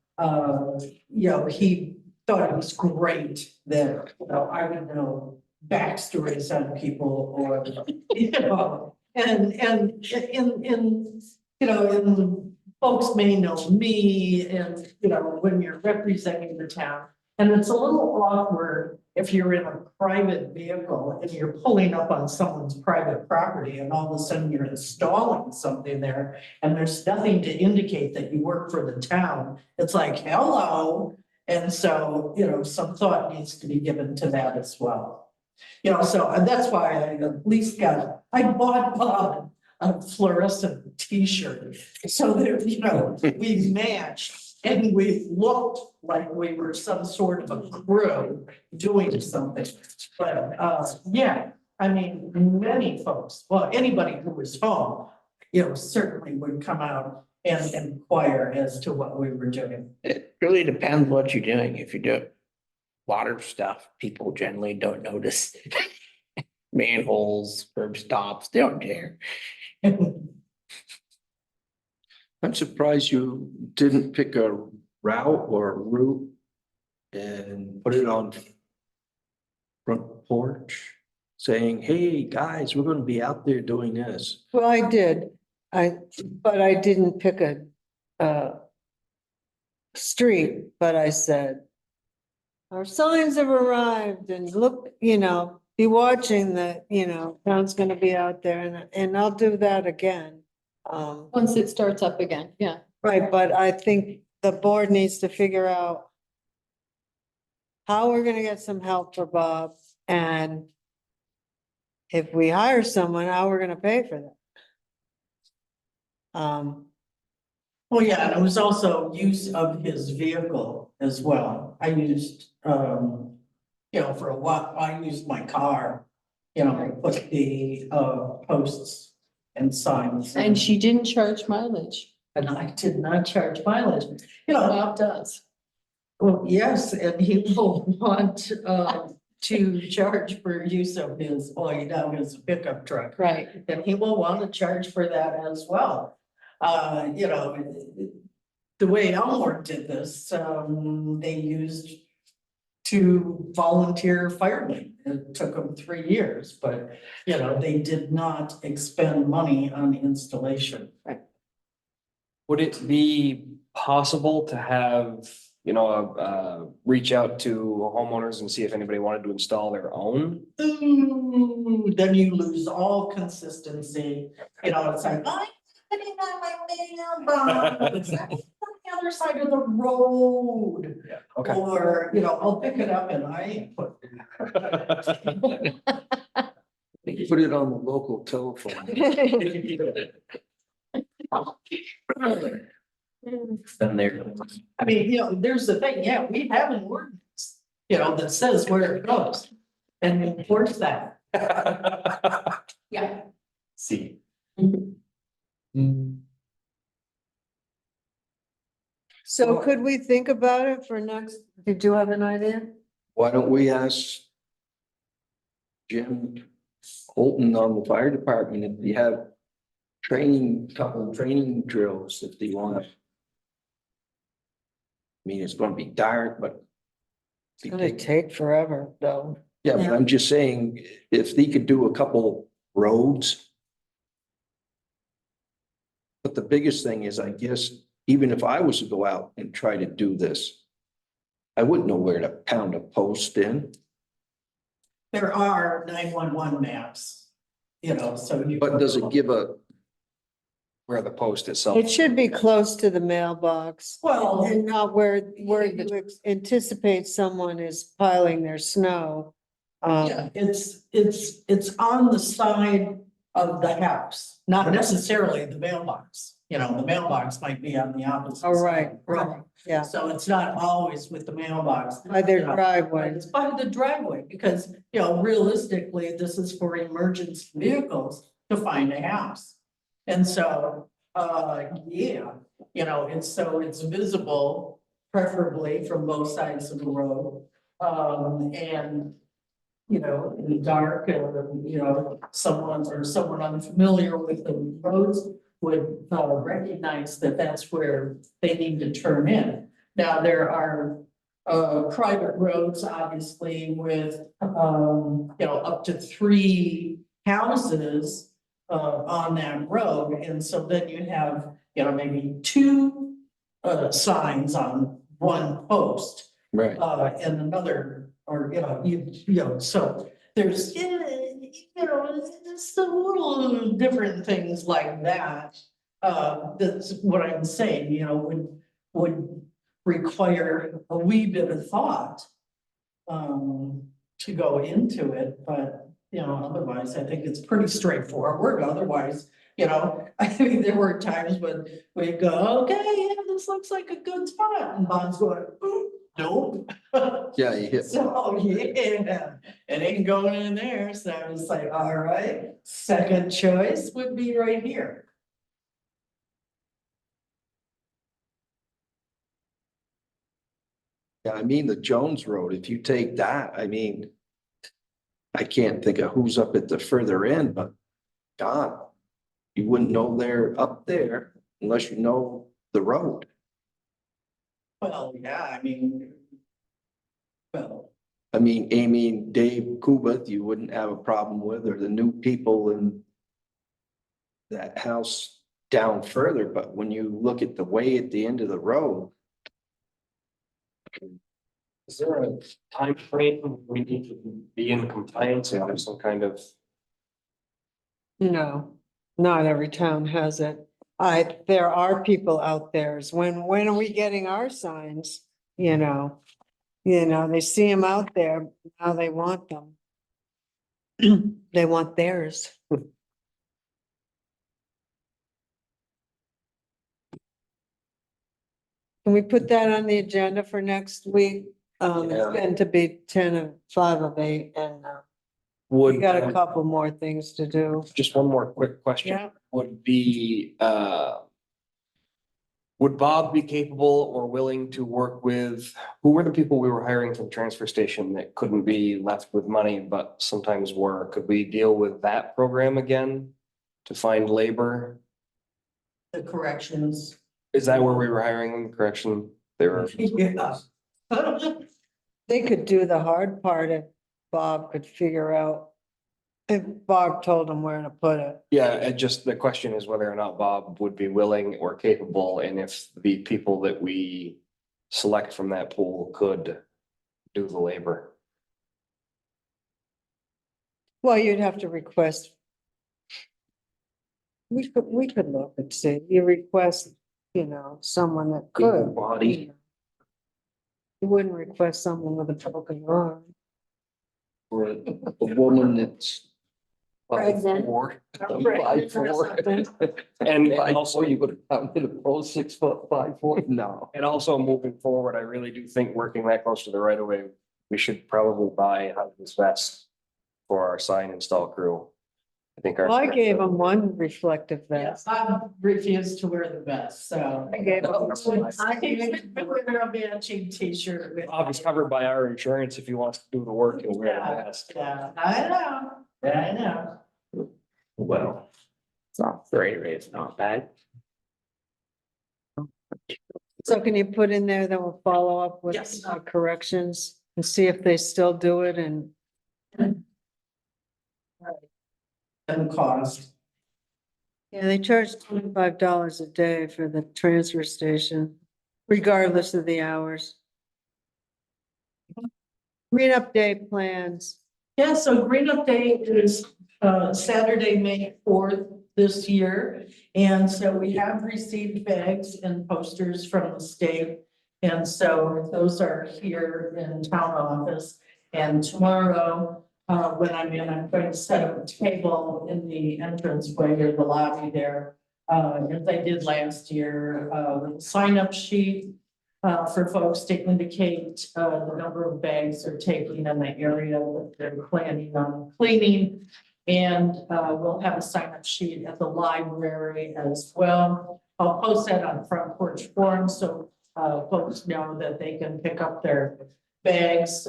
you know, he thought it was great that, you know, I would know backstories on people or, you know, and you know, and folks may know me and, you know, when you're representing the town. And it's a little awkward if you're in a private vehicle and you're pulling up on someone's private property and all of a sudden you're installing something there and there's nothing to indicate that you work for the town. It's like, hello. And so, you know, some thought needs to be given to that as well. You know, so that's why I at least I bought Bob a fluorescent t-shirt so that, you know, we matched. And we looked like we were some sort of a crew doing something. But yeah, I mean, many folks, well, anybody who was home, you know, certainly would come out and inquire as to what we were doing. It really depends what you're doing. If you do water stuff, people generally don't notice. Manholes, curb stops, they don't care. I'm surprised you didn't pick a route or a route and put it on front porch saying, hey, guys, we're gonna be out there doing this. Well, I did, but I didn't pick a street, but I said, our signs have arrived and look, you know, be watching that, you know, town's gonna be out there and I'll do that again. Once it starts up again, yeah. Right, but I think the board needs to figure out how we're gonna get some help for Bob, and if we hire someone, how we're gonna pay for that. Well, yeah, and it was also use of his vehicle as well. I used, you know, for a while, I used my car, you know, to put the posts and signs. And she didn't charge mileage. And I did not charge mileage, you know. Bob does. Well, yes, and he will want to charge for use of his, well, he now has a pickup truck. Right. Then he will want to charge for that as well. You know, the way Elmore did this, they used two volunteer firemen. It took them 3 years, but, you know, they did not expend money on installation. Would it be possible to have, reach out to homeowners and see if anybody wanted to install their own? Ooh, then you lose all consistency, you know, it's like, I'm putting on my mailbox, it's on the other side of the road. Yeah. Okay. Or, you know, I'll pick it up and I put. Put it on the local telephone. Then there. I mean, you know, there's the thing, yeah, we have an ordinance, you know, that says where it goes. And enforce that. Yeah. See. So could we think about it for next, did you have an idea? Why don't we ask Jim Holton on the fire department if you have couple training drills if they want. I mean, it's gonna be dark, but. It's gonna take forever, though. Yeah, but I'm just saying, if they could do a couple roads. But the biggest thing is, I guess, even if I was to go out and try to do this, I wouldn't know where to pound a post in, There are 911 maps, you know, so you. but does it give a, Where the post itself. It should be close to the mailbox Well, and not where you anticipate someone is piling their snow. yeah, it's on the side of the house, not necessarily the mailbox. You know, the mailbox might be on the opposite. Oh, side right, of the road. right, yeah, So it's not always with the mailbox. by their You know, driveway. It's by the driveway, because, you know, realistically, this is for emergency vehicles to find a house. And so, yeah, you know, it's visible preferably from both sides of the road. And, you know, in the dark, you know, someone unfamiliar with the roads would recognize that that's where they need to turn in. Now, there are private roads, obviously, with, you know, up to 3 houses on that road. And so then you have, you know, maybe 2 signs on one post right, and another, or, you know, so there's, you know, it's a little different things like that. That's what I'm saying, you know, would require a wee bit of thought to go into it, but, you know, otherwise, I think it's pretty straightforward. Otherwise, you know, I mean, there were times when we go, okay, yeah, this looks like a good spot, and Bob's going, "Ooh, nope." yeah, you hit. So, yeah, it ain't going in there, so I was like, all right, second choice would be right here. Yeah, I mean, the Jones Road, if you take that, I mean. I can't think of who's up at the further end, but God, you wouldn't know they're up there unless you know the road. Well, yeah, I mean. Well, I mean, Amy and Dave Kubath, you wouldn't have a problem with, or the new people in that house down further, but when you look at the way at the end of the road, Is there a time frame we need to be in compliance or have some kind of? No, not every town has it. There are people out there, when are we getting our signs, you know? They see them out there, now they want them. They want theirs. Can we put that on the agenda for next week? It's Yeah. going to be 10 of 5 of 8, and we Would, got a couple more things to do. just one more quick question. Yeah. Would be, Would Bob be capable or willing to work with, who were the people we were hiring from the transfer station that couldn't be left with money, but sometimes were? Could we deal with that program again to find labor? The corrections. Is that where we were hiring them? Correction? They were. Yeah. They could do the hard part if Bob could figure out, if Bob told him where to put it. Yeah, and just the question is whether or not Bob would be willing or capable, and if the people that we select from that pool could do the labor. Well, you'd have to request. We could look and see, you request, someone that could. Body. You wouldn't request someone with a broken arm. Or a woman that's. Pregnant. 5'4", Pregnant or 5'4". something. And 5'4", also, you would have come to the pro 6'5'4", no. and also moving forward, I really do think working that close to the right of way, we should probably buy Hudson's vest for our sign install crew. I think our. Well, I gave him one reflective Yes, vest. I refuse to wear the vest, so. I gave him. I can wear a matching t-shirt. with- Bob is covered by our insurance. If he wants to do the work, he'll wear the vest. Yeah, I know, I know. Well, it's not great, it's not bad. So can you put in there that we'll follow up with Yes. corrections and see if they still do it and. And cost. Yeah, they charge $25 a day for the transfer station, regardless of the hours. Green up day plans. Yeah, so Green Up Day is Saturday, May 4th this year. And so we have received bags and posters from the state. And so those are here in town office. And tomorrow, when I'm in, I'm going to set up a table in the entranceway or the lobby there. As I did last year, with a sign-up sheet. For folks to indicate, the number of bags they're taking in the area that they're planning on cleaning. And, we'll have a sign-up sheet at the library as well. I'll post that on Front Porch Forum, so, folks know that they can pick up their bags,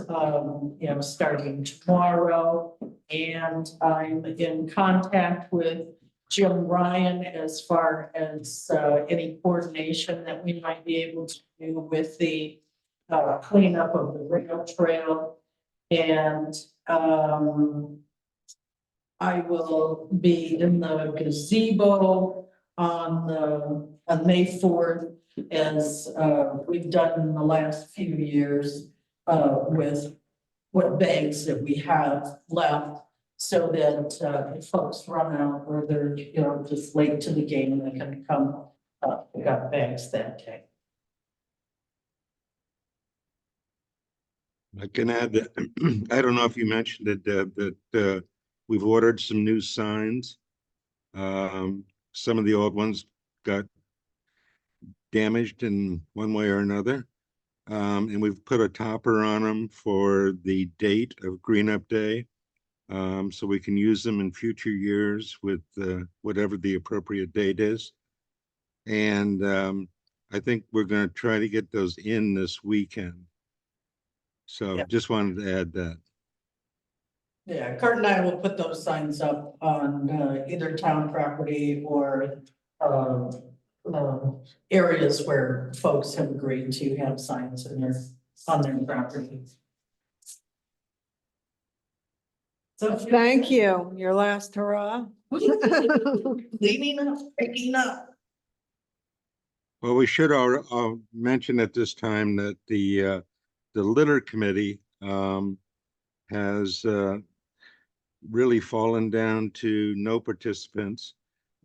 starting tomorrow. And I'm in contact with Jim Ryan as far as any coordination that we might be able to do with the cleanup of the rail trail. And I will be in the gazebo on May 4th, as we've done in the last few years with what bags that we have left. So that if folks run out or they're, just late to the game, they can come pick up bags that day. I can add that, I don't know if you mentioned it, Deb, that we've ordered some new signs. Some of the old ones got damaged in one way or another. And we've put a topper on them for the date of Green Up Day. So we can use them in future years with whatever the appropriate date is. And I think we're going to try to get those in this weekend. So Yeah. just wanted to add that. Yeah, Kurt and I will put those signs up on either town property or areas where folks have agreed to have signs in on their property. So Thank you. Your last hurrah. Cleaning up, picking up. Well, we should mention at this time that the litter committee has really fallen down to no participants.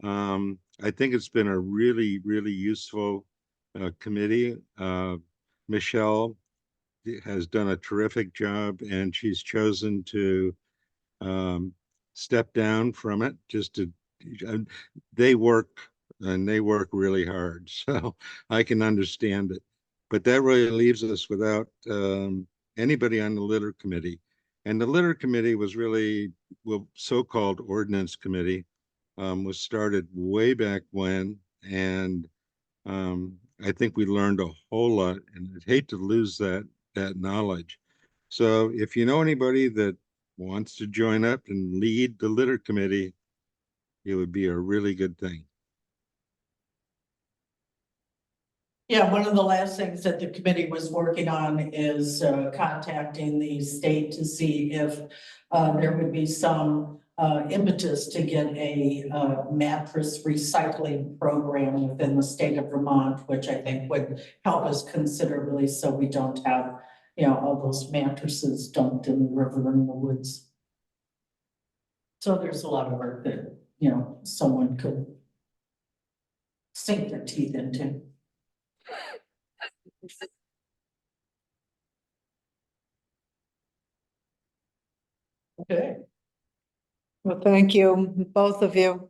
I think it's been a really, really useful committee. Michelle has done a terrific job, and she's chosen to step down from it they work really hard, so I can understand it. But that really leaves us without anybody on the litter committee. And the litter committee was really, well, so-called ordinance committee, was started way back when. And I think we learned a whole lot, and I'd hate to lose that knowledge. So if you know anybody that wants to join up and lead the litter committee, it would be a really good thing. Yeah, one of the last things that the committee was working on is contacting the state to see if there would be some impetus to get a mattress recycling program within the state of Vermont, which I think would help us considerably so we don't have, all those mattresses dumped in the river and the woods. So there's a lot of work that, someone could sink their teeth into. Okay. Well, thank you, both of you.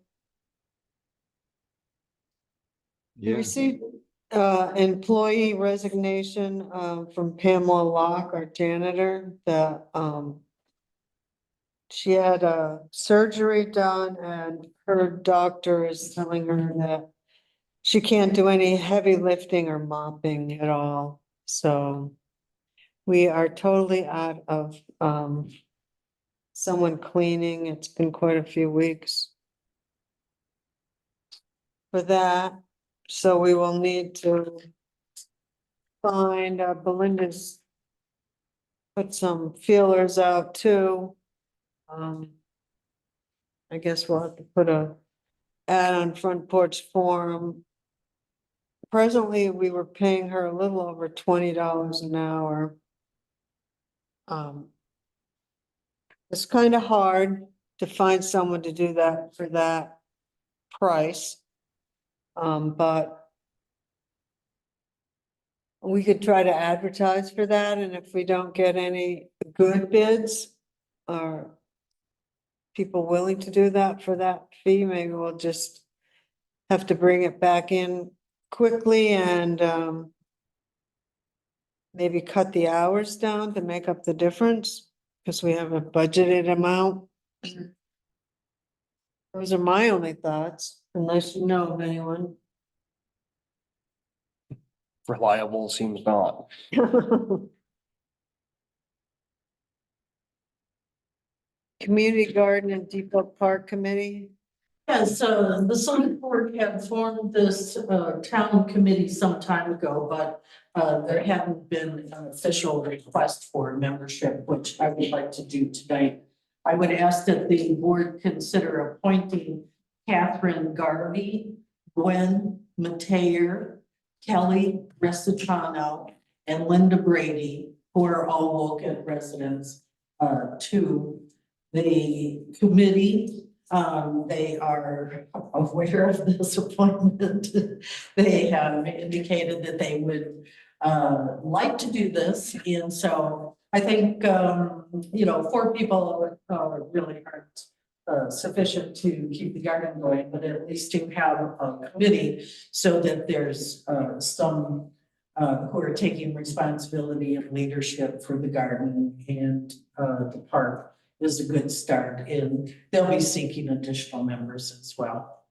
We Yeah, received employee resignation from Pamela Locke, our janitor, that she had a surgery done and her doctor is telling her that she can't do any heavy lifting or mopping at all. So we are totally out of someone cleaning. It's been quite a few weeks for that. So we will need to find Belinda's put some feelers out too. I guess we'll have to put a ad on Front Porch Forum. Presently, we were paying her a little over $20 an hour. It's kind of hard to find someone to do that for that price. But we could try to advertise for that, and if we don't get any good bids or people willing to do that for that fee, maybe we'll just have to bring it back in quickly and maybe cut the hours down to make up the difference, because we have a budgeted amount. Those are my only thoughts, unless you know of anyone. Reliable seems not. Community Garden and Depot Park Committee. Yes, the select board had formed this town committee some time ago, but there hadn't been an official request for membership, which I would like to do tonight. I would ask that the board consider appointing Catherine Garvey, Gwen Mateer, Kelly Restachano, and Linda Brady, who are all Wolcott residents, to the committee. They are aware of this appointment. They have indicated that they would like to do this. And so I think, 4 people really aren't sufficient to keep the garden going, but at least to have a committee so that there's some who are taking responsibility and leadership for the garden and the park is a good start, and they'll be seeking additional members as well.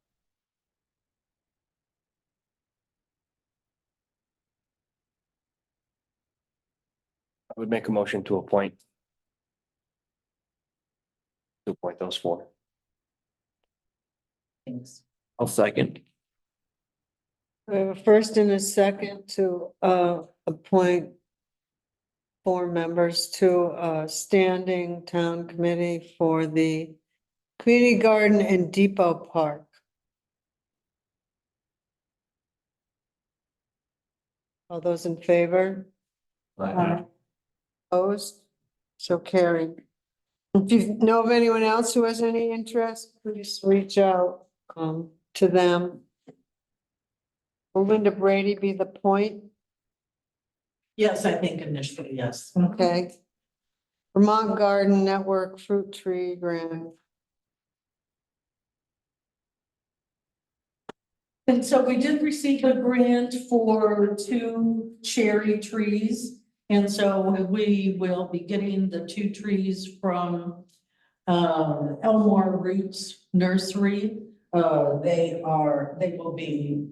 I would make a motion to appoint. To appoint those 4. Thanks. I'll second. We have a first and a second to appoint 4 members to a standing town committee for the Community Garden and Depot Park. All those in favor? Opposed? So carried. If you know of anyone else who has any interest, please reach out to them. Will Linda Brady be the point? Yes, I think initially, yes. Okay. Vermont Garden Network Fruit Tree Grant. And so we did receive a grant for 2 cherry trees. And so we will be getting the 2 trees from Elmore Roots Nursery. They will be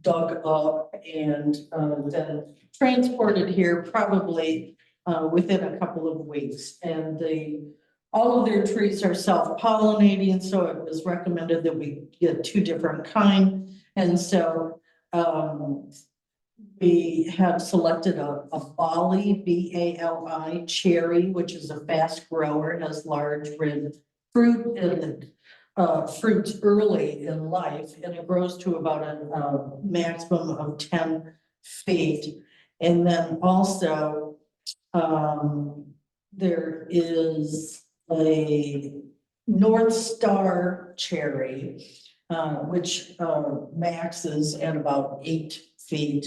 dug up and then transported here probably within a couple of weeks. And all of their trees are self-pollinating, so it was recommended that we get 2 different kind. And so we have selected a Bali, B-A-L-I cherry, which is a fast grower, has large red fruit in it. Fruits early in life, and it grows to about a maximum of 10 feet. And then also, there is a North Star cherry, which maxes at about 8 feet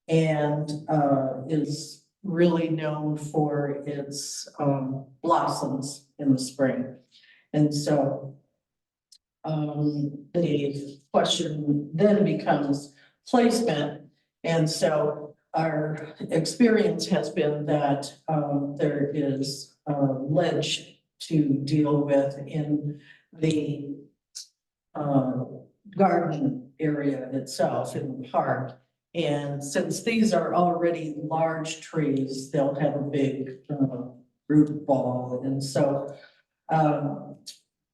and is really known for its blossoms in the spring. And so the question then becomes placement. And so our experience has been that there is ledge to deal with in the garden area itself in the park. And since these are already large trees, they'll have a big root ball. And so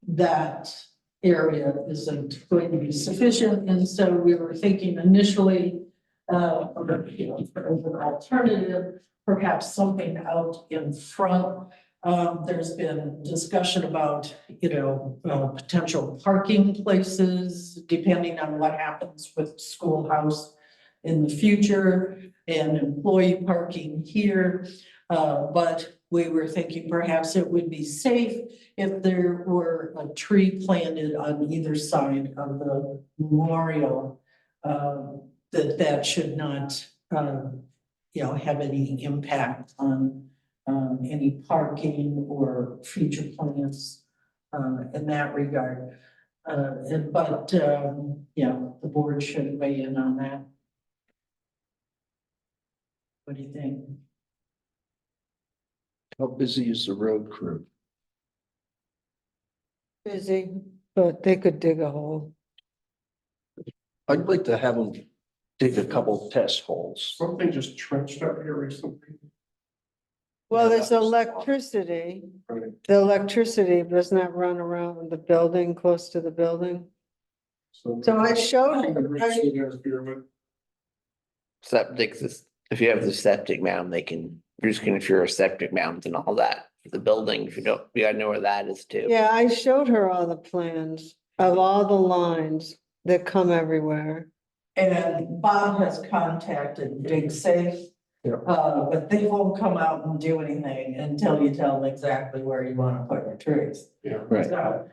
that area isn't going to be sufficient. And so we were thinking initially for an alternative, perhaps something out in front. There's been discussion about, potential parking places, depending on what happens with schoolhouse in the future and employee parking here. But we were thinking perhaps it would be safe if there were a tree planted on either side of the memorial, that should not, have any impact on any parking or future plans in that regard. But the board should weigh in on that. What do you think? How busy is the road crew? Busy, but they could dig a hole. I'd like to have them dig a couple test holes. Something just trenched out here recently. Well, Yeah, there's that was- electricity. Right. The electricity does not run around the building, close to the building. So I showed her. Septic, if you have the septic mound, they can, you're just gonna ensure a septic mound and all that for the building. If you don't, you gotta know where that is too. Yeah, I showed her all the plans of all the lines that come everywhere. And Bob has contacted DigSafe. Yeah. But they won't come out and do anything until you tell them exactly where you wanna put your trees. Yeah. Right. So,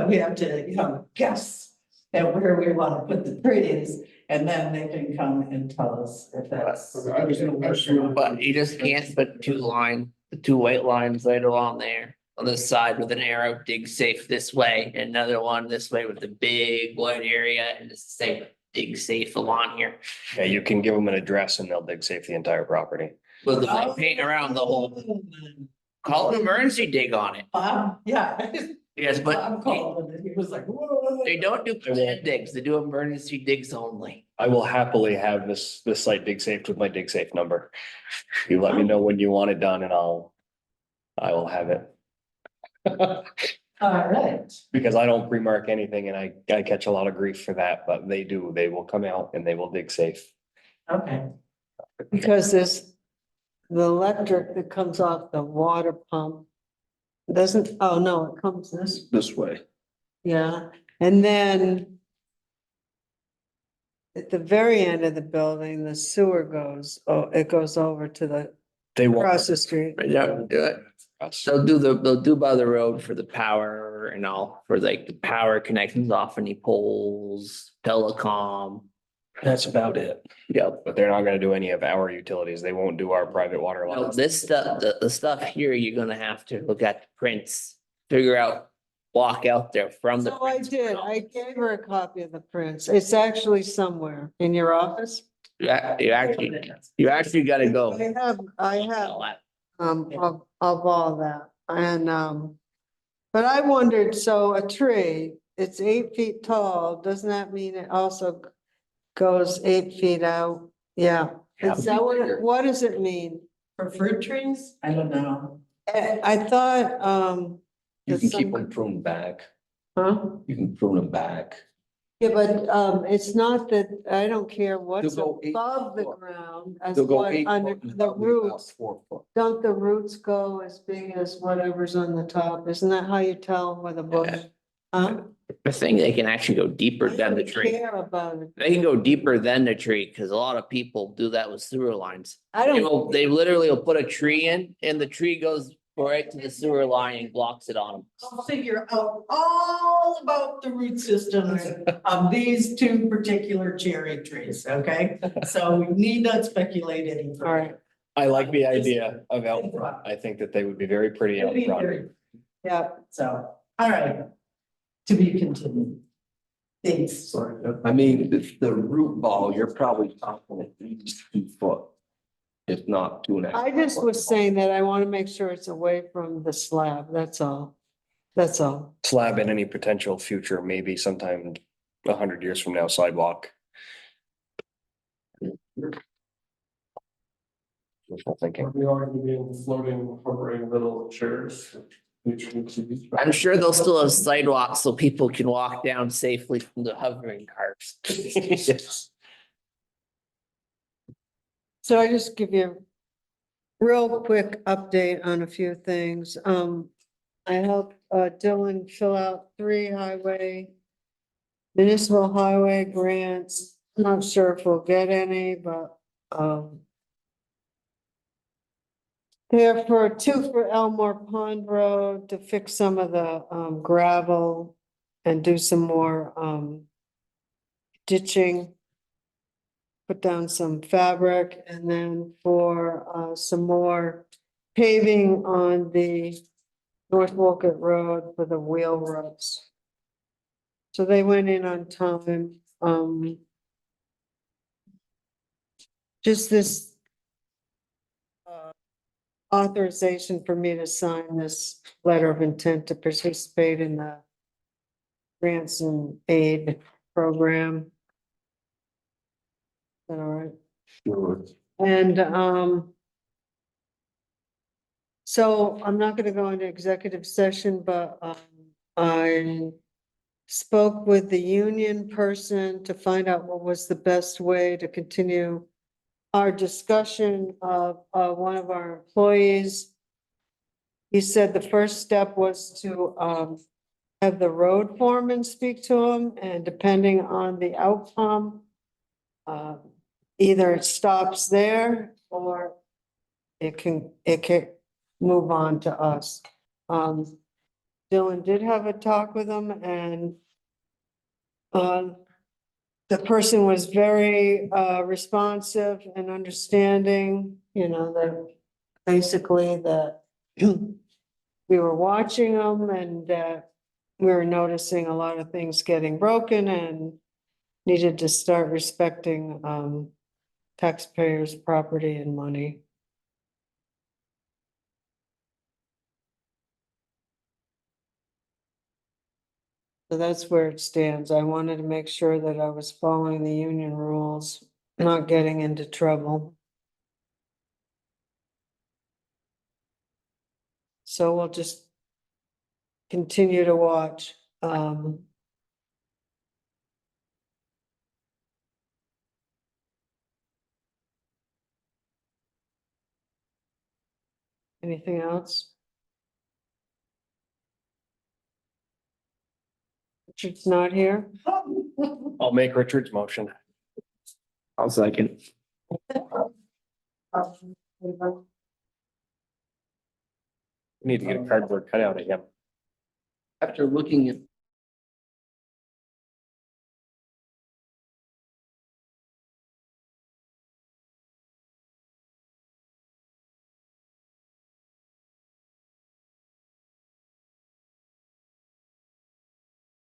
we have to, guess at where we wanna put the trees, and then they can come and tell us if that's. I was gonna ask you- But you just can't put the 2 white lines right along there on the side with an arrow, dig safe this way, and another one this way with the big white area and the same dig safe along here. Yeah, you can give them an address and they'll dig safe the entire property. With the white paint around the whole, call it emergency dig on it. Bob, yeah. Yes, Bob but called and he was like, whoa. they don't do planned digs, they do emergency digs only. I will happily have this site dig safe with my dig safe number. You let me know when you want it done and I will have it. All right. Because I don't pre-mark anything and I catch a lot of grief for that, but they do, they will come out and they will dig safe. Okay. Because there's the electric that comes off the water pump. Doesn't, oh no, it comes This way. yeah, and then at the very end of the building, the sewer goes, it goes over to the, They won't. across the street. Yeah, do it. Us. They'll do by the road for the power and all, for like the power connections off any poles, telecom. That's about it. Yep. But they're not gonna do any of our utilities. They won't do our private water No, lines. this stuff, the stuff here, you're gonna have to look at the prints, figure out, walk out there from the. So I prints. did, I gave her a copy of the prints. It's actually somewhere in your office. You actually gotta go. I have, of all that, and, but I wondered, so a tree, it's 8 feet tall, doesn't that mean it also goes 8 feet out, yeah. Yeah. Is that what does it mean? For fruit trees? I don't know. I thought, You that can keep some- them pruned back. huh? You can prune them back. Yeah, but, it's not that, I don't care what's They'll go 8 above the foot. ground, as They'll go what 8 under foot and the probably about roots. 4 foot. Don't the roots go as big as whatever's on the top? Isn't that how you tell with a bush? Huh? I think they can actually go deeper I than the don't tree. care about it. They can go deeper than the tree, because a lot of people do that with sewer lines. I They don't, will, they literally will put a tree in and the tree goes right to the sewer line and blocks it on them. I'll figure out all about the root systems of these two particular cherry trees, okay? So we need not speculate any all further. right, I like the idea of out front. I think that they would be very pretty out It'd be front. very- yeah. So, all right, to be continued. Thanks. I mean, the root ball, you're probably talking at least 2 foot. If not 2.5. I just was saying that I want to make sure it's away from the slab, that's all. That's all. Slab in any potential future, maybe sometime 100 years from now, sidewalk. Wishful thinking. We are gonna be in floating, hovering little chairs. I'm sure they'll still have sidewalks so people can walk down safely from the hovering cars. Yes. So I just give you a real quick update on a few things. I helped Dylan fill out 3 municipal highway grants. Not sure if we'll get any, but, there for 2 for Elmore Pond Road to fix some of the gravel and do some more ditching. Put down some fabric, and then for some more paving on the North Wolcott Road for the wheel roads. So they went in on time. Just this authorization for me to sign this letter of intent to participate in the grants and aid program. Is that all right? Sure. And, so I'm not gonna go into executive session, but, I spoke with the union person to find out what was the best way to continue our discussion of, one of our employees. He said the first step was to, have the road foreman speak to him, and depending on the outcome, either it stops there or it can move on to us. Dylan did have a talk with him, and the person was very responsive and understanding, you know, that basically that we were watching them, and that we were noticing a lot of things getting broken and needed to start respecting taxpayers' property and money. So that's where it stands. I wanted to make sure that I was following the union rules, not getting into trouble. So we'll just continue to watch. Anything else? Richard's not here. I'll make Richard's motion. I'll second. We need to get a cardboard cutout of him. After looking at